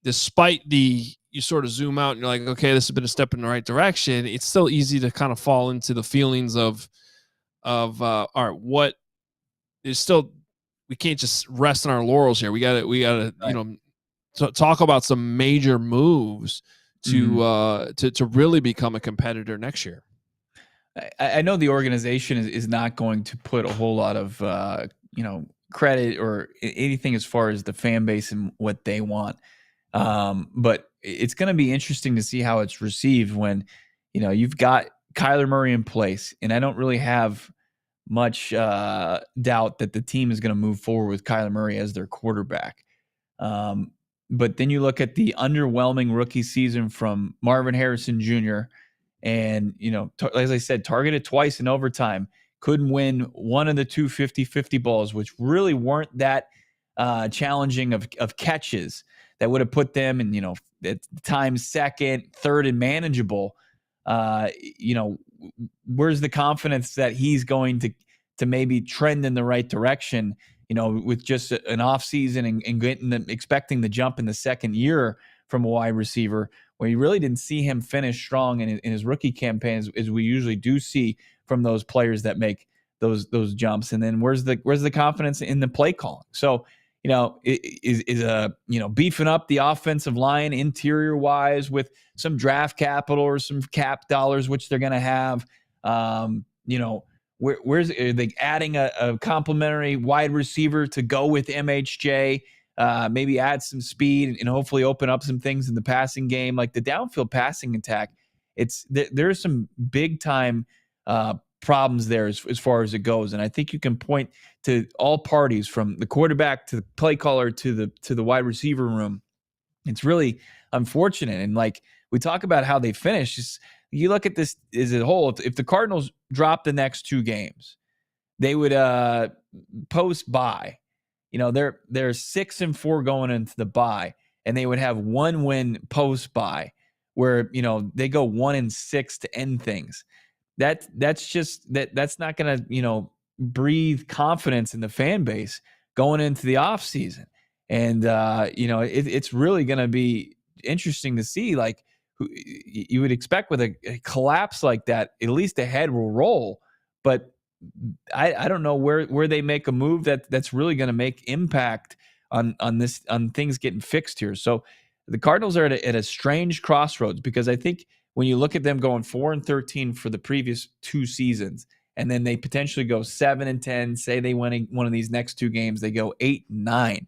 despite you sort of zoom out and you're like, okay, this has been a step in the right direction, it's still easy to kind of fall into the feelings of all right, what is still, we can't just rest on our laurels here. We got to right. Talk about some major moves to really become a competitor next year. I know the organization is not going to put a whole lot of credit or anything as far as the fan base and what they want, but it's going to be interesting to see how it's received when you've got Kyler Murray in place, and I don't really have much doubt that the team is going to move forward with Kyler Murray as their quarterback. But then you look at the underwhelming rookie season from Marvin Harrison Jr., and, as I said, targeted twice in overtime, couldn't win one of the 2 50-50 balls, which really weren't that challenging of catches that would have put them in, at times second, third, and manageable. Where's the confidence that he's going to maybe trend in the right direction, with just an offseason and getting expecting the jump in the second year from a wide receiver, where you really didn't see him finish strong in his rookie campaign, as we usually do see from those players that make those jumps. And then where's the confidence in the play calling? So, beefing up the offensive line interior wise with some draft capital or some cap dollars, which they're going to have. Where's are they adding a complimentary wide receiver to go with MHJ? Maybe add some speed and hopefully open up some things in the passing game, like the downfield passing attack. There's some big time problems there as far as it goes, and I think you can point to all parties, from the quarterback to the play caller to the wide receiver room. It's really unfortunate, and like we talk about how they finish. You look at this as a whole. If the Cardinals drop the next 2 games, they would post bye. They're 6-4 going into the bye, and they would have 1 win post bye, where they go 1-6 to end things. That's not going to breathe confidence in the fan base going into the offseason. And it's really going to be interesting to see, like, who you would expect with a collapse like that. At least the head will roll, but I don't know where they make a move that's really going to make impact on things getting fixed here. So the Cardinals are at a strange crossroads, because I think when you look at them going 4-13 for the previous 2 seasons, and then they potentially go 7-10, say they win one of these next 2 games, they go 8-9.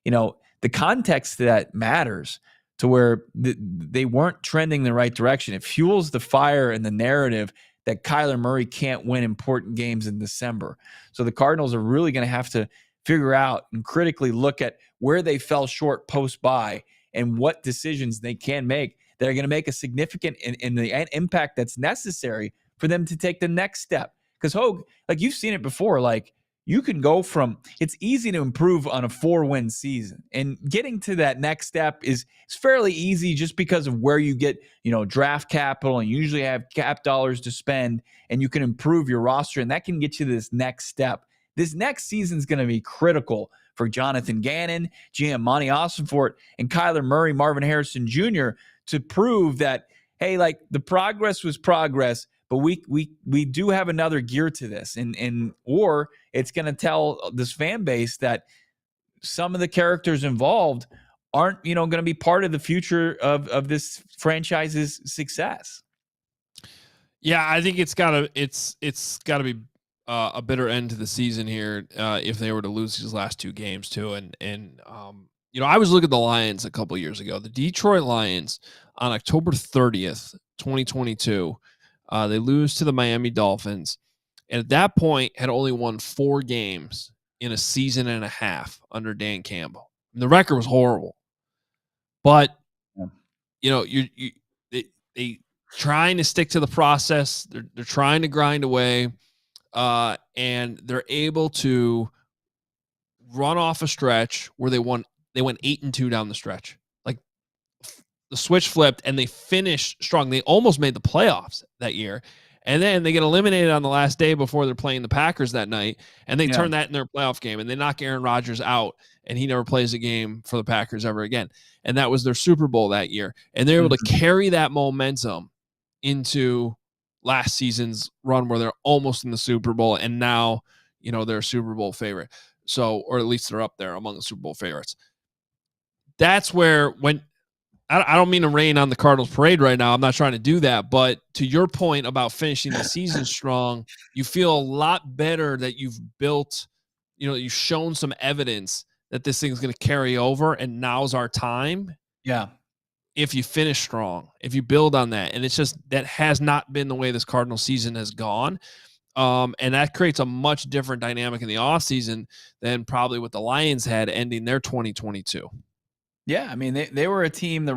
The context to that matters, to where they weren't trending the right direction. It fuels the fire and the narrative that Kyler Murray can't win important games in December. So the Cardinals are really going to have to figure out and critically look at where they fell short post-bye and what decisions they can make that are going to make a significant in the impact that's necessary for them to take the next step. Because Hoge, like you've seen it before, like you can go from, it's easy to improve on a 4-win season, and getting to that next step is fairly easy just because of where you get, draft capital, and usually have cap dollars to spend, and you can improve your roster, and that can get you to this next step. This next season is going to be critical for Jonathan Gannon, GM Monty Ossenfort, and Kyler Murray, Marvin Harrison Jr. to prove that, hey, like the progress was progress, but we do have another gear to this, or it's going to tell this fan base that some of the characters involved aren't, going to be part of the future of this franchise's success. Yeah, I think it's gotta be a bitter end to the season here if they were to lose these last 2 games too. And I was looking at the Lions a couple years ago. The Detroit Lions on October 30th, 2022. They lose to the Miami Dolphins, and at that point had only won 4 games in a season and a half under Dan Campbell. And the record was horrible, but they trying to stick to the process. They're trying to grind away, and they're able to run off a stretch where they went 8-2 down the stretch. Like the switch flipped and they finished strong. They almost made the playoffs that year. And then they get eliminated on the last day before they're playing the Packers that night. And they turn that in their playoff game, and they knock Aaron Rodgers out, and he never plays a game for the Packers ever again. And that was their Super Bowl that year. And they're able to carry that momentum into last season's run where they're almost in the Super Bowl. And now, they're a Super Bowl favorite. So, or at least they're up there among the Super Bowl favorites. That's where, I don't mean to rain on the Cardinals parade right now. I'm not trying to do that. But to your point about finishing the season strong, you feel a lot better that you've built, you've shown some evidence that this thing's going to carry over, and now's our time. Yeah. If you finish strong, if you build on that. And it's just, that has not been the way this Cardinal season has gone. And that creates a much different dynamic in the offseason than probably what the Lions had ending their 2022. Yeah, I mean, they were a team, they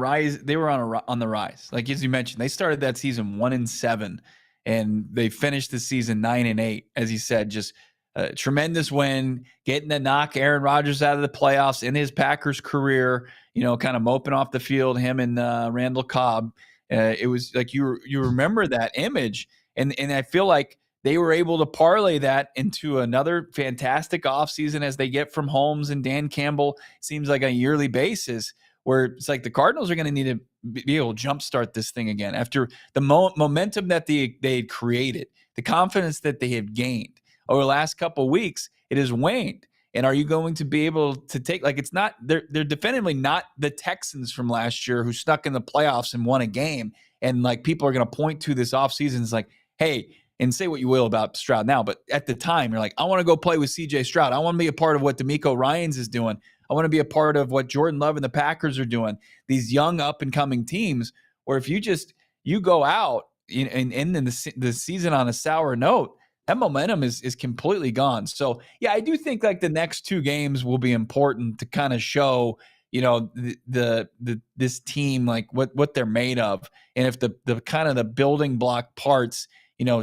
were on the rise. Like, as you mentioned, they started that season 1-7, and they finished the season 9-8. As you said, just a tremendous win, getting to knock Aaron Rodgers out of the playoffs in his Packers career, kind of moping off the field, him and Randall Cobb. It was like you remember that image, and I feel like they were able to parlay that into another fantastic offseason as they get from Holmes and Dan Campbell, seems like a yearly basis, where it's like the Cardinals are going to need to be able to jumpstart this thing again after the momentum that they had created, the confidence that they have gained over the last couple of weeks. It has waned. And are you going to be able to take, like, it's not, they're definitively not the Texans from last year who stuck in the playoffs and won a game. And like, people are going to point to this offseason as like, hey, and say what you will about Stroud now, but at the time, you're like, I want to go play with CJ Stroud. I want to be a part of what DeMeco Ryans is doing. I want to be a part of what Jordan Love and the Packers are doing. These young up-and-coming teams, where if you go out and end the season on a sour note, that momentum is completely gone. So, yeah, I do think like the next 2 games will be important to kind of show, this team, like what they're made of. And if the kind of the building block parts,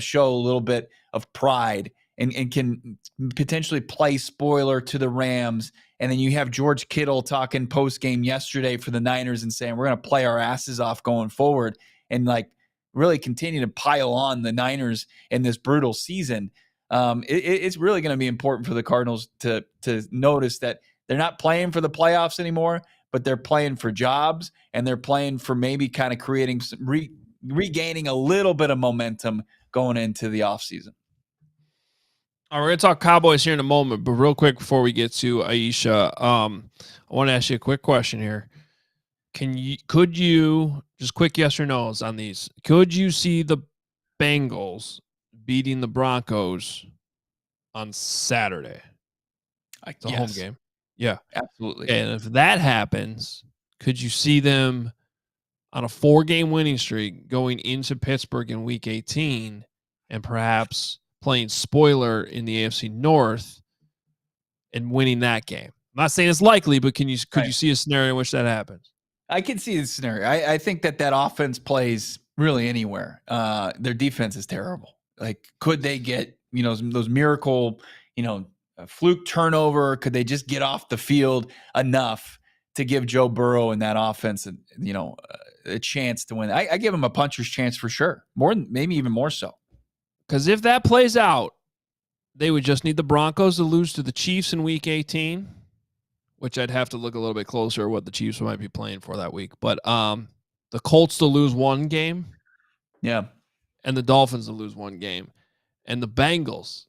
show a little bit of pride and can potentially play spoiler to the Rams. And then you have George Kittle talking post-game yesterday for the Niners and saying, we're going to play our asses off going forward, and like really continue to pile on the Niners in this brutal season. It's really going to be important for the Cardinals to notice that they're not playing for the playoffs anymore, but they're playing for jobs, and they're playing for maybe kind of creating some regaining a little bit of momentum going into the offseason. All right, we're gonna talk Cowboys here in a moment, but real quick before we get to Iisha, I want to ask you a quick question here. Could you just quick yes or no's on these? Could you see the Bengals beating the Broncos on Saturday? It's a home Yes, game. Yeah. absolutely. And if that happens, could you see them on a 4-game winning streak going into Pittsburgh in week 18 and perhaps playing spoiler in the AFC North and winning that game? I'm not saying it's likely, but could you see a scenario in which that happens? I can see the scenario. I think that offense plays really anywhere. Their defense is terrible. Like, could they get, those miracle, a fluke turnover? Could they just get off the field enough to give Joe Burrow and that offense, a chance to win? I give him a puncher's chance for sure. Maybe even more so. Because if that plays out, they would just need the Broncos to lose to the Chiefs in week 18, which I'd have to look a little bit closer at what the Chiefs might be playing for that week. But the Colts to lose 1 game. Yeah. And the Dolphins to lose 1 game. And the Bengals,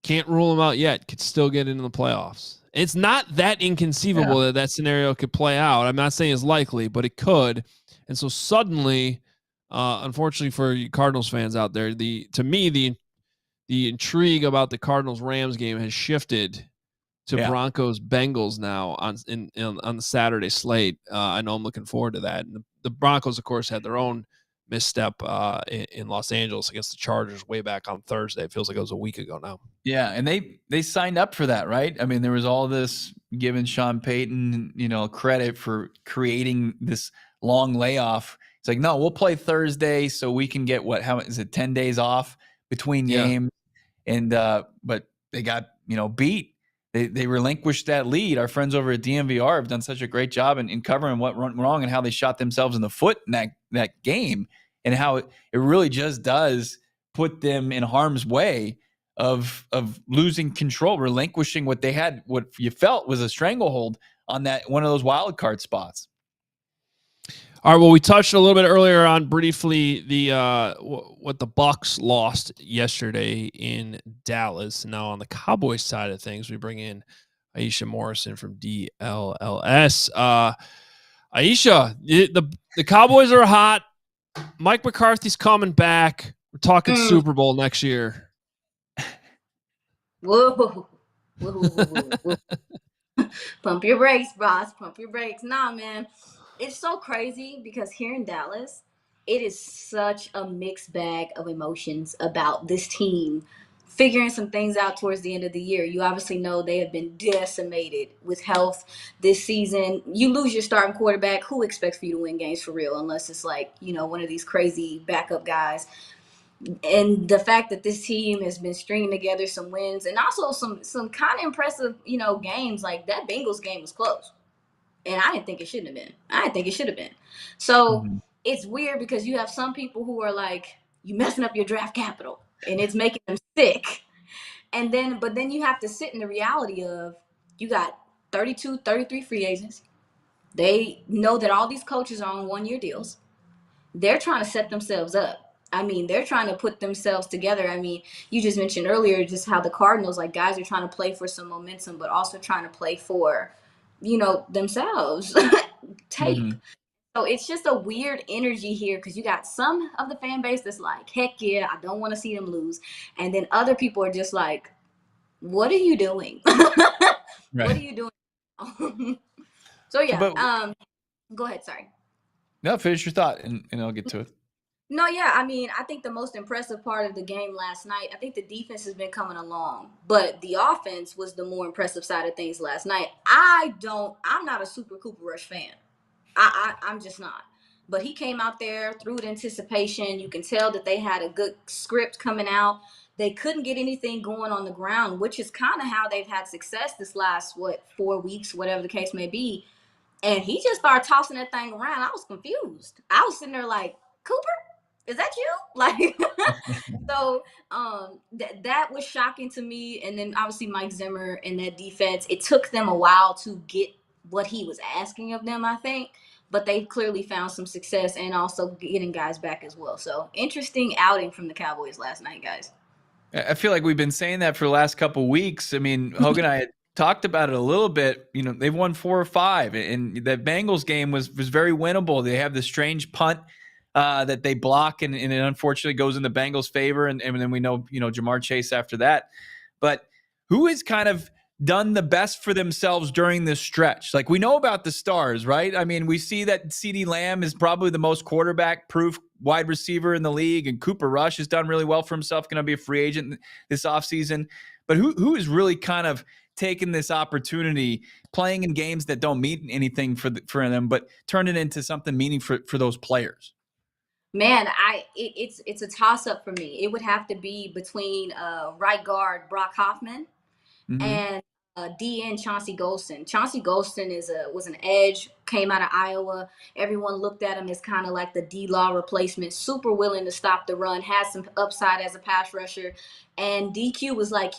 can't rule them out yet, could still get into the playoffs. It's not that inconceivable that scenario could play out. I'm not saying it's likely, but it could. And so suddenly, unfortunately for you Cardinals fans out there, to me, the intrigue about the Cardinals-Rams game has shifted to Broncos-Bengals now on the Saturday slate. I know I'm looking forward to that. And the Broncos, of course, had their own misstep in Los Angeles against the Chargers way back on Thursday. It feels like it was a week ago now. Yeah, and they signed up for that, right? I mean, there was all this giving Sean Payton, credit for creating this long layoff. It's like, no, we'll play Thursday so we can get 10 days off between games. And but they got, beat. They relinquished that lead. Our friends over at DMVR have done such a great job in covering what went wrong and how they shot themselves in the foot in that game, and how it really just does put them in harm's way of losing control, relinquishing what they had, what you felt was a stranglehold on that one of those wild card spots. All right. Well, we touched a little bit earlier on briefly what the Bucs lost yesterday in Dallas. Now on the Cowboys side of things, we bring in Iisha Morrison from DLLS. Iisha, the Cowboys are hot. Mike McCarthy's coming back. We're talking Super Bowl next year. Whoa. Pump your brakes, boss. Pump your brakes. Nah, man. It's so crazy because here in Dallas, it is such a mixed bag of emotions about this team figuring some things out towards the end of the year. You obviously know they have been decimated with health this season. You lose your starting quarterback. Who expects for you to win games for real? Unless it's like, one of these crazy backup guys. And the fact that this team has been stringing together some wins and also some kind of impressive, games. Like that Bengals game was close. And I didn't think it shouldn't have been. I didn't think it should have been. So it's weird because you have some people who are like, you messing up your draft capital and it's making them sick. But then you have to sit in the reality of you got 32, 33 free agents. They know that all these coaches are on 1-year deals. They're trying to set themselves up. I mean, they're trying to put themselves together. I mean, you just mentioned earlier just how the Cardinals, like guys are trying to play for some momentum, but also trying to play for, themselves. Tape. So it's just a weird energy here because you got some of the fan base that's like, heck yeah, I don't want to see them lose. And then other people are just like, what are you doing? What are you doing? So yeah, go ahead. Sorry. No, finish your thought and I'll get to it. No, yeah. I mean, I think the most impressive part of the game last night, I think the defense has been coming along, but the offense was the more impressive side of things last night. I'm not a super Cooper Rush fan. I'm just not. But he came out there through with anticipation. You can tell that they had a good script coming out. They couldn't get anything going on the ground, which is kind of how they've had success this last, 4 weeks, whatever the case may be. And he just started tossing that thing around. I was confused. I was sitting there like, Cooper? Is that you? Like, so that was shocking to me. And then obviously Mike Zimmer and that defense, it took them a while to get what he was asking of them, I think. But they clearly found some success and also getting guys back as well. So interesting outing from the Cowboys last night, guys. I feel like we've been saying that for the last couple of weeks. I mean, Hoge and I had talked about it a little bit. You know, they've won 4 or 5, and the Bengals game was very winnable. They have this strange punt that they block, and it unfortunately goes in the Bengals' favor. And then we know, Jamar Chase after that. But who has kind of done the best for themselves during this stretch? Like, we know about the stars, right? I mean, we see that CeeDee Lamb is probably the most quarterback-proof wide receiver in the league, and Cooper Rush has done really well for himself, going to be a free agent this offseason. But who is really kind of taken this opportunity, playing in games that don't mean anything for them, but turn it into something meaningful for those players? Man, it's a toss up for me. It would have to be between right guard Brock Hoffman and DN Chauncey Golston. Chauncey Golston was an edge, came out of Iowa. Everyone looked at him as kind of like the D-Law replacement, super willing to stop the run, had some upside as a pass rusher. And DQ was like,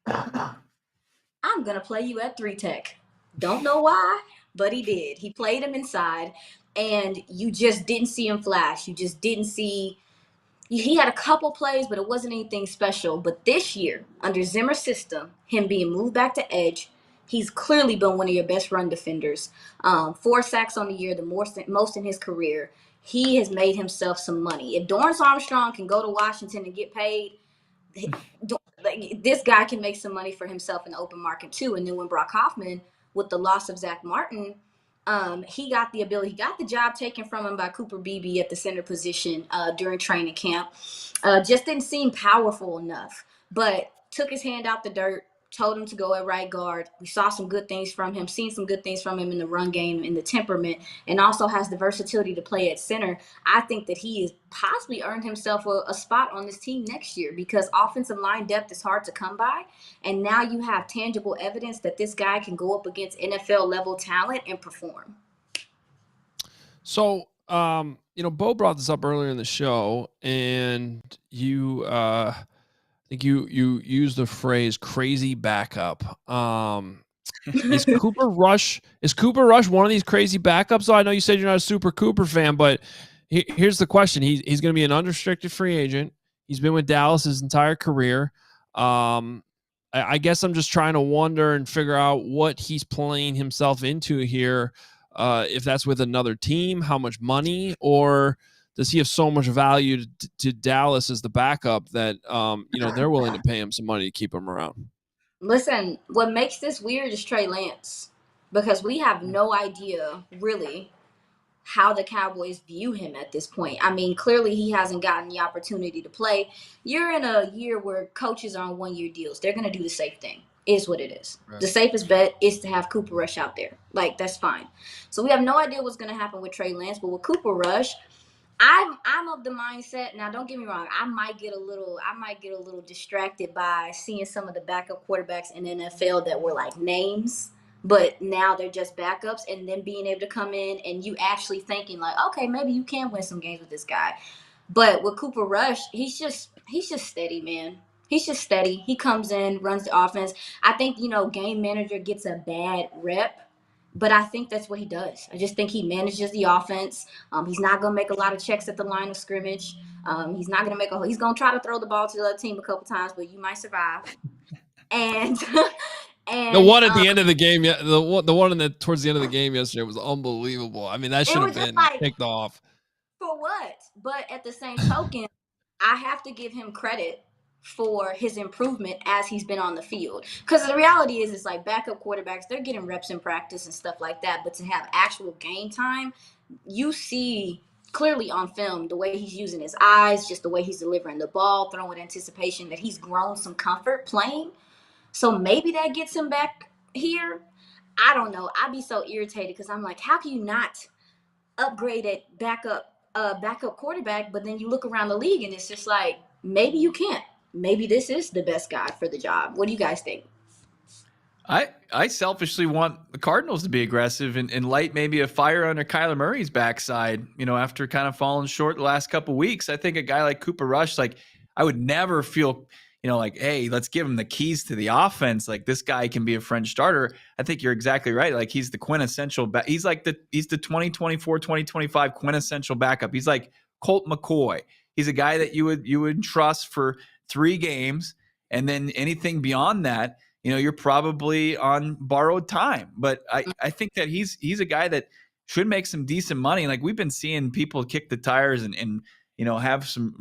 I'm going to play you at 3-tech. Don't know why, but he did. He played him inside, and you just didn't see him flash. You just didn't see – he had a couple plays, but it wasn't anything special. But this year, under Zimmer's system, him being moved back to edge, he's clearly been one of your best run defenders. 4 sacks on the year, the most in his career. He has made himself some money. If Dorrance Armstrong can go to Washington and get paid, this guy can make some money for himself in the open market too. And then when Brock Hoffman, with the loss of Zach Martin, he got the job taken from him by Cooper Beebe at the center position during training camp. Just didn't seem powerful enough, but took his hand out the dirt, told him to go at right guard. We saw some good things from him, seen some good things from him in the run game, in the temperament, and also has the versatility to play at center. I think that he has possibly earned himself a spot on this team next year, because offensive line depth is hard to come by. And now you have tangible evidence that this guy can go up against NFL level talent and perform. So, Bo brought this up earlier in the show, and you, I think you used the phrase "crazy backup." Is Cooper Rush one of these crazy backups? So I know you said you're not a super Cooper fan, but here's the question: he's going to be an unrestricted free agent. He's been with Dallas his entire career. I guess I'm just trying to wonder and figure out what he's playing himself into here. If that's with another team, how much money, or does he have so much value to Dallas as the backup that they're willing to pay him some money to keep him around? Listen, what makes this weird is Trey Lance, because we have no idea really how the Cowboys view him at this point. I mean, clearly he hasn't gotten the opportunity to play. You're in a year where coaches are on 1-year deals. They're going to do the safe thing. Is what it is. Right. The safest bet is to have Cooper Rush out there. Like, that's fine. So we have no idea what's going to happen with Trey Lance, but with Cooper Rush, I'm of the mindset. Now, don't get me wrong. I might get a little distracted by seeing some of the backup quarterbacks in the NFL that were like names, but now they're just backups, and then being able to come in and you actually thinking like, okay, maybe you can win some games with this guy. But with Cooper Rush, he's just steady, man. He's just steady. He comes in, runs the offense. I think, game manager gets a bad rep, but I think that's what he does. I just think he manages the offense. He's not going to make a lot of checks at the line of scrimmage. He's not going to he's going to try to throw the ball to the other team a couple times, but you might survive. And the one at the end of the game, the one towards the end of the game yesterday was unbelievable. I mean, that should have been picked off. For what? But at the same token, I have to give him credit for his improvement as he's been on the field. Because the reality is, it's like backup quarterbacks, they're getting reps in practice and stuff like that. But to have actual game time, you see clearly on film the way he's using his eyes, just the way he's delivering the ball, throwing with anticipation, that he's grown some comfort playing. So maybe that gets him back here. I don't know. I'd be so irritated because I'm like, how can you not upgrade at backup quarterback? But then you look around the league and it's just like, maybe you can't. Maybe this is the best guy for the job. What do you guys think? I selfishly want the Cardinals to be aggressive and light maybe a fire under Kyler Murray's backside, after kind of falling short the last couple of weeks. I think a guy like Cooper Rush, like, I would never feel, like, hey, let's give him the keys to the offense. Like, this guy can be a French starter. I think you're exactly right. Like, he's the quintessential he's the 2024, 2025 quintessential backup. He's like Colt McCoy. He's a guy that you would trust 3 games, and then anything beyond that, you're probably on borrowed time. But I think that he's a guy that should make some decent money. Like, we've been seeing people kick the tires and have some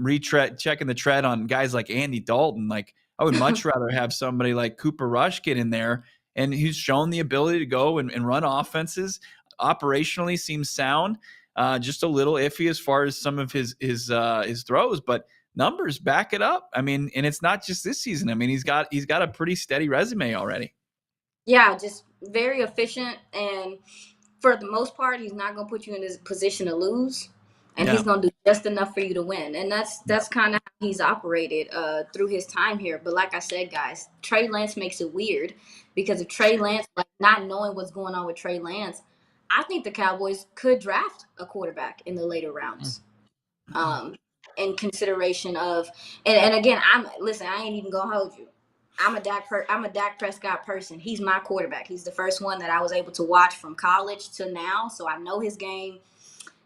checking the tread on guys like Andy Dalton. Like, I would much rather have somebody like Cooper Rush get in there, and he's shown the ability to go and run offenses. Operationally seems sound, just a little iffy as far as some of his throws, but numbers back it up. I mean, and it's not just this season. I mean, he's got a pretty steady resume already. Yeah, just very efficient, and for the most part, he's not going to put you in this position to lose, and he's going to do just enough for you to win. And that's kind of how he's operated through his time here. But like I said, guys, Trey Lance makes it weird, because if Trey Lance, like, not knowing what's going on with Trey Lance, I think the Cowboys could draft a quarterback in the later rounds. In consideration of, and again, I ain't even gonna hold you. I'm a Dak Prescott person. He's my quarterback. He's the first one that I was able to watch from college to now, so I know his game.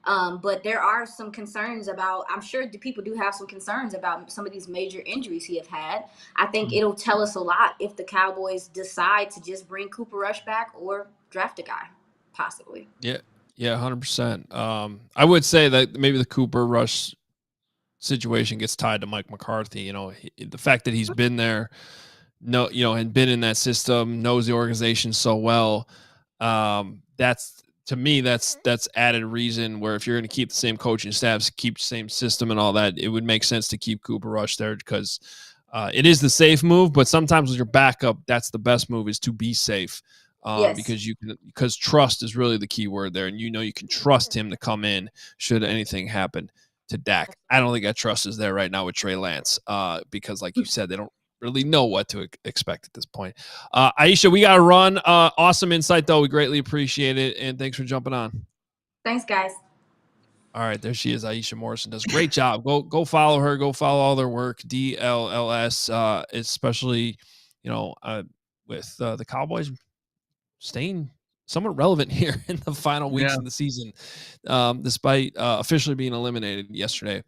But there are some concerns about, I'm sure the people do have some concerns about some of these major injuries he have had. I think it'll tell us a lot if the Cowboys decide to just bring Cooper Rush back or draft a guy, possibly. Yeah, 100%. I would say that maybe the Cooper Rush situation gets tied to Mike McCarthy. The fact that he's been there, and been in that system, knows the organization so well. That's, to me, that's added reason where if you're going to keep the same coaching staffs, keep the same system and all that, it would make sense to keep Cooper Rush there, because it is the safe move. But sometimes with your backup, that's the best move, is to be safe. Yes. Because trust is really the key word there. And you can trust him to come in should anything happen to Dak. I don't think that trust is there right now with Trey Lance, because like you said, they don't really know what to expect at this point. Iisha, we got to run. Awesome insight, though. We greatly appreciate it. And thanks for jumping on. Thanks, guys. All right, there she is. Iisha Morrison does a great job. Go follow her. Go follow all their work. DLLS, especially, with the Cowboys staying somewhat relevant here in the final weeks of the season, despite officially being eliminated yesterday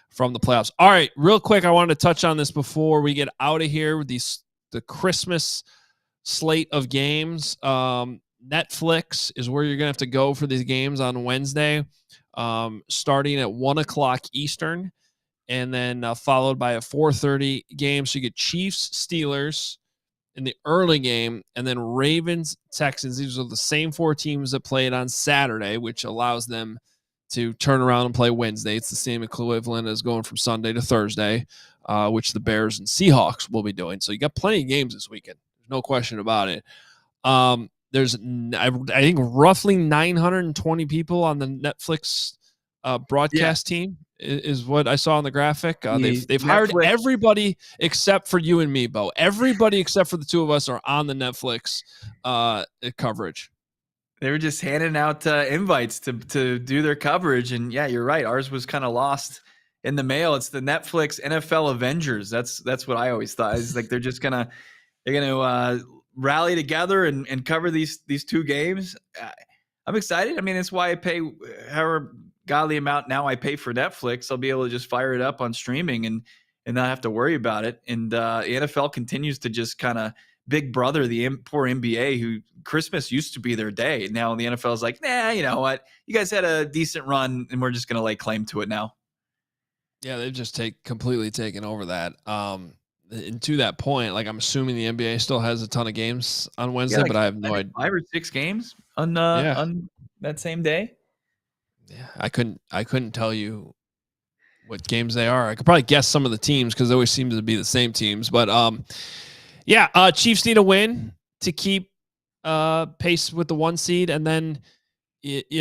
from the playoffs. All right, real quick, I wanted to touch on this before we get out of here. The Christmas slate of games. Netflix is where you're going to have to go for these games on Wednesday, starting at 1:00 Eastern, and then followed by a 4:30 game. So you get Chiefs, Steelers in the early game, and then Ravens, Texans. These are the same 4 teams that played on Saturday, which allows them to turn around and play Wednesday. It's the same equivalent as going from Sunday to Thursday, which the Bears and Seahawks will be doing. So you got plenty of games this weekend. There's no question about it. There's, I think, roughly 920 people on the Netflix broadcast team is what I saw on the graphic. They've hired everybody except for you and me, Bo. Everybody except for the two of us are on the Netflix coverage. They were just handing out invites to do their coverage. And yeah, you're right. Ours was kind of lost in the mail. It's the Netflix NFL Avengers. That's what I always thought. It's like they're gonna rally together and cover these 2 games. I'm excited. I mean, it's why I pay however godly amount now I pay for Netflix. I'll be able to just fire it up on streaming and not have to worry about it. And the NFL continues to just kind of big brother the poor NBA, who Christmas used to be their day. Now the NFL is like, nah, you know what? You guys had a decent run, and we're just going to lay claim to it now. Yeah, they've just completely taken over that. And to that point, like, I'm assuming the NBA still has a ton of games on Wednesday, but I have no idea. 5 or 6 games on that same day. Yeah, I couldn't tell you what games they are. I could probably guess some of the teams because they always seem to be the same teams. But Chiefs need a win to keep pace with the 1 seed, and then it's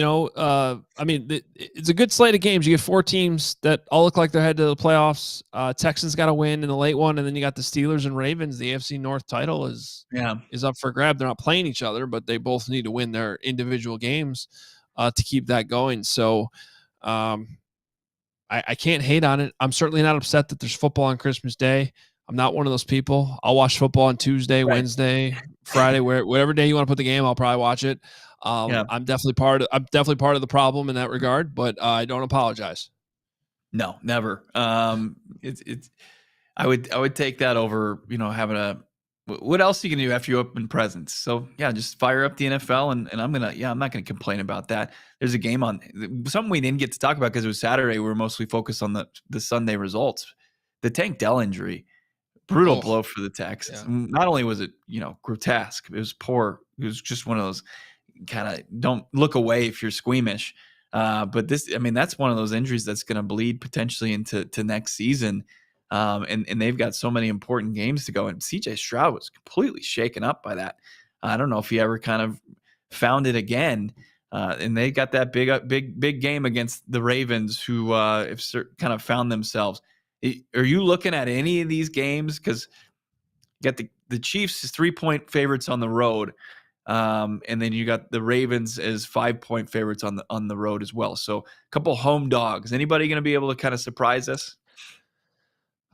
a good slate of games. You get 4 teams that all look like they're headed to the playoffs. Texans got to win in the late one, and then you got the Steelers and Ravens. The AFC North title is up for grab. They're not playing each other, but they both need to win their individual games to keep that going. So I can't hate on it. I'm certainly not upset that there's football on Christmas Day. I'm not one of those people. I'll watch football on Tuesday, Wednesday, Friday, whatever day you want to put the game, I'll probably watch it. I'm definitely part of the problem in that regard, but I don't apologize. No, never. I would take that over, having what else are you gonna do after you open presents? So yeah, just fire up the NFL and I'm not gonna complain about that. There's a game on something we didn't get to talk about because it was Saturday. We were mostly focused on the Sunday results. The Tank Dell injury, brutal blow for the Texans. Yeah. Not only was it, grotesque, it was poor. It was just one of those kind of don't look away if you're squeamish. But that's one of those injuries that's going to bleed potentially into next season. And they've got so many important games to go. And CJ Stroud was completely shaken up by that. I don't know if he ever kind of found it again. And they got that big game against the Ravens, who have kind of found themselves. Are you looking at any of these games? Because you got the Chiefs as 3-point favorites on the road. And then you got the Ravens as 5-point favorites on the road as well. So a couple home dogs. Anybody going to be able to kind of surprise us?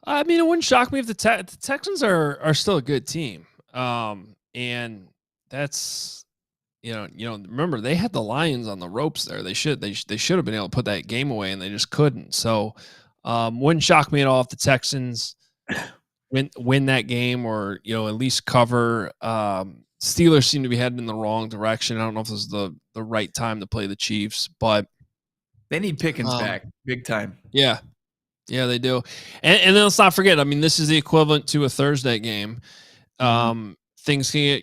I mean, it wouldn't shock me if the Texans are still a good team. And that's, remember they had the Lions on the ropes there. They should have been able to put that game away, and they just couldn't. So wouldn't shock me at all if the Texans win that game, or at least cover. Steelers seem to be heading in the wrong direction. I don't know if this is the right time to play the Chiefs, but they need Pickens back big time. Yeah, they do. And then let's not forget, I mean, this is the equivalent to a Thursday game. Things can get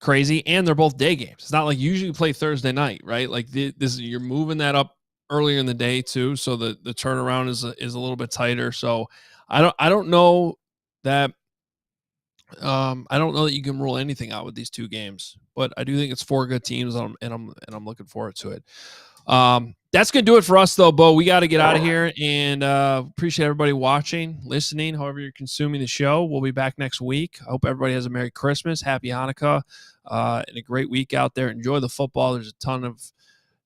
crazy, and they're both day games. It's not like usually you play Thursday night, right? Like you're moving that up earlier in the day too, so the turnaround is a little bit tighter. So I don't know that you can rule anything out with these two games, but I do think it's 4 good teams, and I'm looking forward to it. That's going to do it for us, though, Bo. We got to get out of here, and appreciate everybody watching, listening, however you're consuming the show. We'll be back next week. I hope everybody has a Merry Christmas, Happy Hanukkah, and a great week out there. Enjoy the football. There's a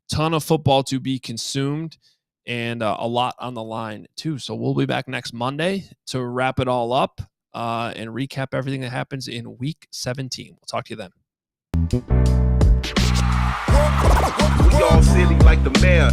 ton of football to be consumed, and a lot on the line, too. So we'll be back next Monday to wrap it all up and recap everything that happens in Week 17. We'll talk to you then. We all silly like the mayor.